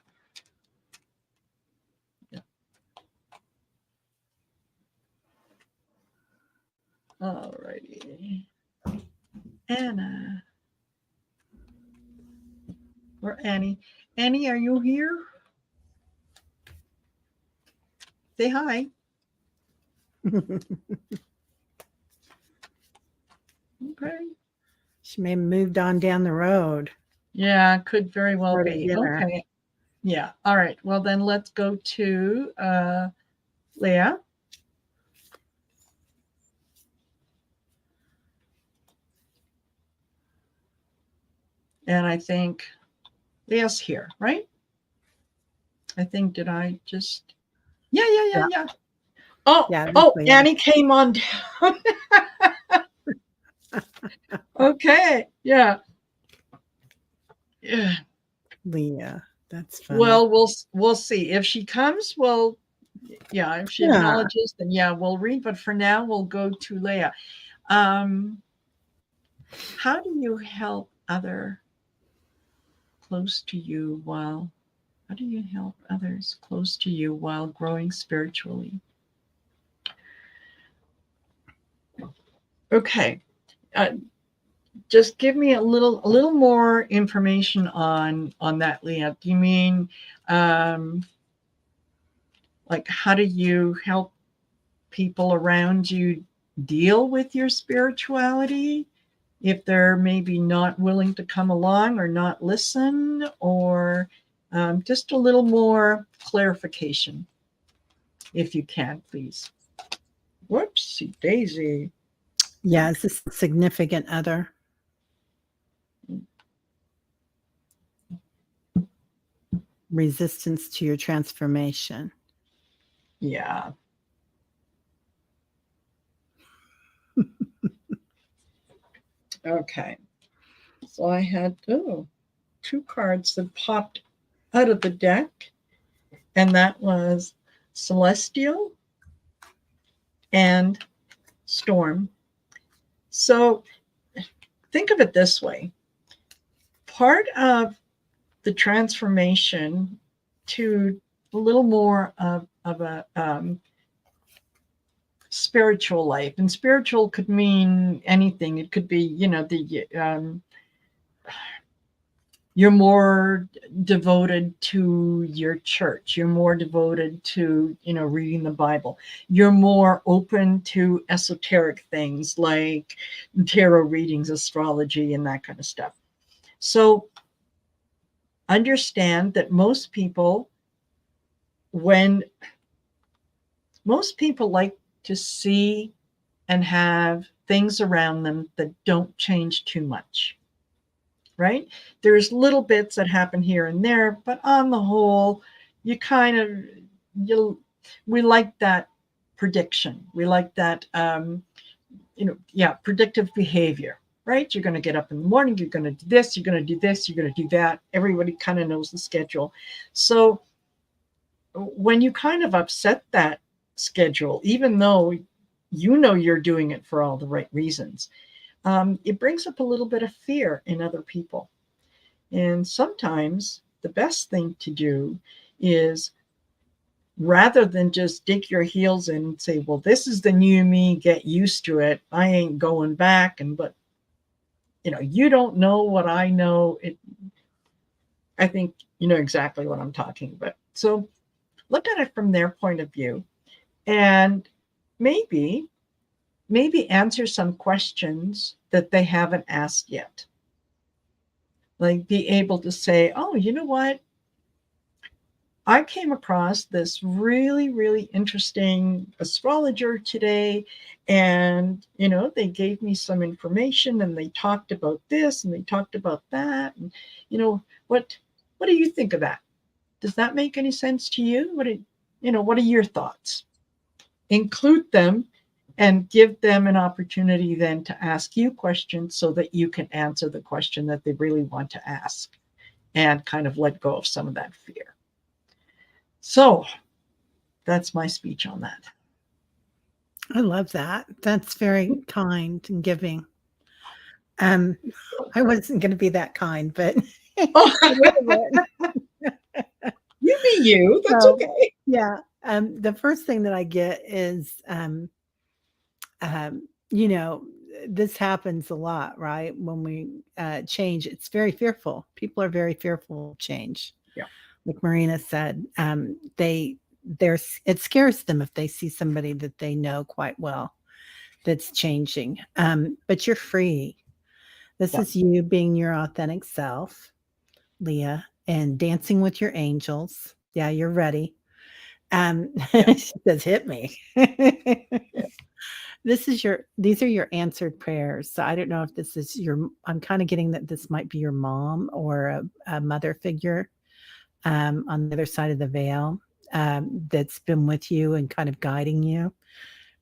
All righty. Anna. Or Annie. Annie, are you here? Say hi. Okay. She may have moved on down the road. Yeah, could very well Go to be. dinner. Okay. Yeah. All right. Well, then let's go to Leah. And I think Leah's here, right? I think, did I just? Yeah. Oh, Yeah, Annie came on down. Okay. Yeah. Yeah. Leah. That's funny. Well, we'll see. If she comes, well, yeah, if she acknowledges, then yeah, we'll read. But for now, we'll go to Leah. How do you help others close to you while growing spiritually? Okay. Just give me a little more information on that, Leah. Do you mean like, how do you help people around you deal with your spirituality if they're maybe not willing to come along or not listen, or just a little more clarification, if you can, please? Whoopsie daisy. Yeah, is this a significant other? Resistance to your transformation. Yeah. Okay. So I had two cards that popped out of the deck, and that was Celestial and Storm. So think of it this way. Part of the transformation to a little more of a spiritual life, and spiritual could mean anything. It could be, you know, you're more devoted to your church. You're more devoted to, you know, reading the Bible. You're more open to esoteric things like tarot readings, astrology, and that kind of stuff. So understand that most people like to see and have things around them that don't change too much, right? There's little bits that happen here and there, but on the whole, we like that prediction. We like that predictive behavior, right? You're going to get up in the morning, you're going to do this, you're going to do this, you're going to do that. Everybody kind of knows the schedule. So when you kind of upset that schedule, even though you know you're doing it for all the right reasons, it brings up a little bit of fear in other people. And sometimes the best thing to do is, rather than just dig your heels in and say, well, this is the new me, get used to it, I ain't going back. But you don't know what I know. I think you know exactly what I'm talking about. So look at it from their point of view, and maybe answer some questions that they haven't asked yet. Like, be able to say, oh, you know what? I came across this really, really interesting astrologer today, and they gave me some information, and they talked about this and they talked about that, and what do you think of that? Does that make any sense to you? What are your thoughts? Include them and give them an opportunity then to ask you questions so that you can answer the question that they really want to ask, and kind of let go of some of that fear. So that's my speech on that. I love that. That's very kind and giving. I wasn't going to be that kind, but you be you. That's so, okay. Yeah. The first thing that I get is, this happens a lot, right? When we change, it's very fearful. People are very fearful of change. Yeah. Like Marina said, it scares them if they see somebody that they know quite well that's changing. But you're free. This is you being your authentic self, Leah, and dancing with your angels. Yeah, you're ready. She says, hit me. These are your answered prayers. So I don't know if this is I'm kind of getting that this might be your mom or a mother figure on the other side of the veil that's been with you and kind of guiding you.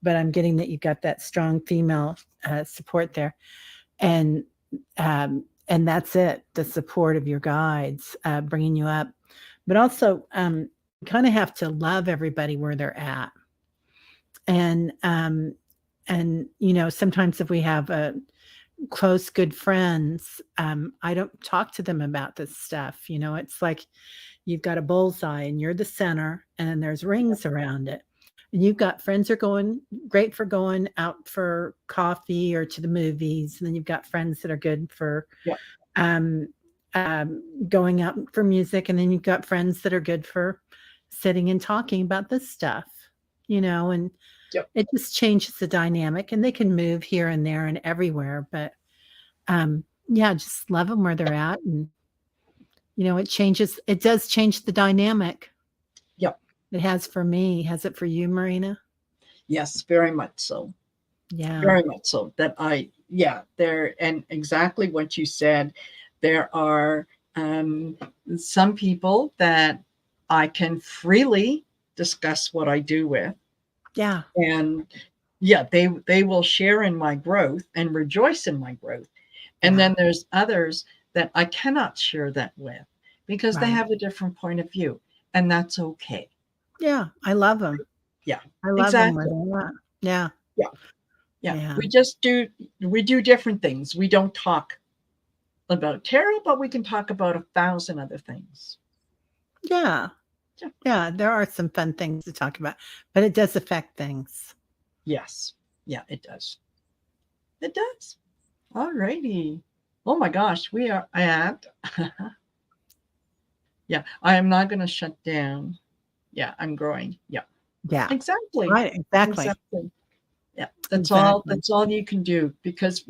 But I'm getting that you've got that strong female support there. And that's it, the support of your guides bringing you up. But also kind of have to love everybody where they're at. And sometimes if we have close, good friends, I don't talk to them about this stuff. It's like you've got a bullseye and you're the center, and then there's rings around it. And you've got friends are great for going out for coffee or to the movies. And then you've got friends that are good for going out for music. And then you've got friends that are good for sitting and talking about this stuff, and it just changes the dynamic. And they can move here and there and everywhere. But just love them where they're at. And, it does change the dynamic. Yep. It has for me. Has it for you, Marina? Yes, very much so. Yeah. Very much so. There, and exactly what you said. There are some people that I can freely discuss what I do with. Yeah. And they will share in my growth and rejoice in my growth. And then there's others that I cannot share that with because they have a different point of view, and that's okay. Yeah, I love them. Yeah, I love exactly. them. Yeah. We do different things. We don't talk about tarot, but we can talk about 1,000 other things. Yeah, there are some fun things to talk about, but it does affect things. Yes. Yeah, it does. It does. All righty. Oh my gosh, we are at I am not going to shut down. Yeah, I'm growing. Yeah. Exactly. Right, exactly. Yeah, that's all you can do, because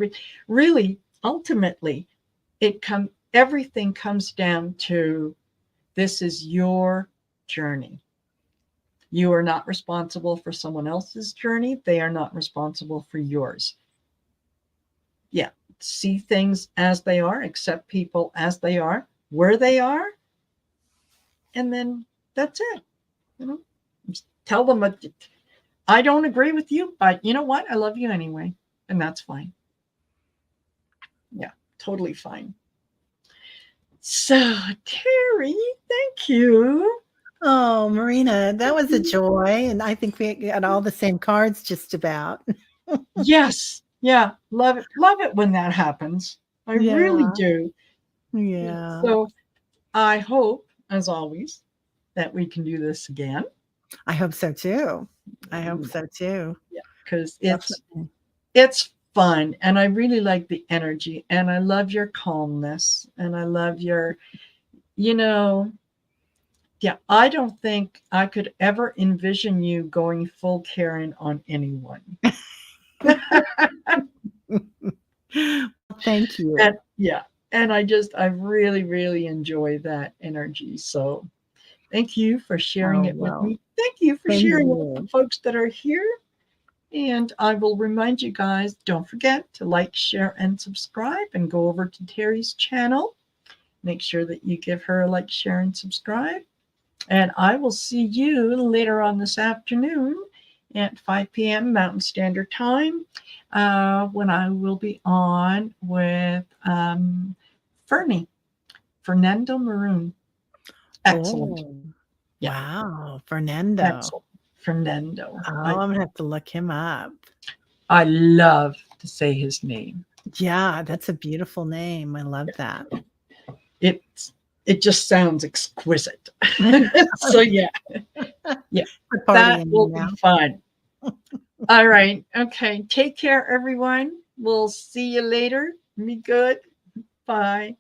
really, ultimately, everything comes down to, this is your journey. You are not responsible for someone else's journey. They are not responsible for yours. Yeah, see things as they are, accept people as they are, where they are, and then that's it. Tell them, I don't agree with you, but you know what? I love you anyway. and that's fine. Yeah, totally fine. So, Teri, thank you. Oh, Marina, that was a joy. And I think we got all the same cards just about. Yes. Yeah. Love it. Love it when that happens. I really Yeah. do. Yeah. So I hope, as always, that we can do this again. I hope so too. I hope so too. Yeah. Because Definitely. it's fun, and I really like the energy, and I love your calmness, and I love your, yeah, I don't think I could envision envision you going full Karen on anyone. Thank you. And yeah, and I really, really enjoy that energy. So thank you for sharing Oh, it with well, me. Thank you for same to sharing it with the you. folks that are here. And I will remind you guys, don't forget to like, share, and subscribe, and go over to Teri's channel. Make sure that you give her a like, share, and subscribe. And I will see you later on this afternoon at 5 p.m. Mountain Standard Time, when I will be on with Fernando Maroon. Excellent. Oh, Yeah, wow. Fernando. excellent. Fernando. Oh, I'm going to have to look him up. I love to say his name. Yeah, that's a beautiful name. I love that. It just sounds exquisite. So yeah, that will be fun. All right. Okay. Take care, everyone. We'll see you later. Be good. Bye.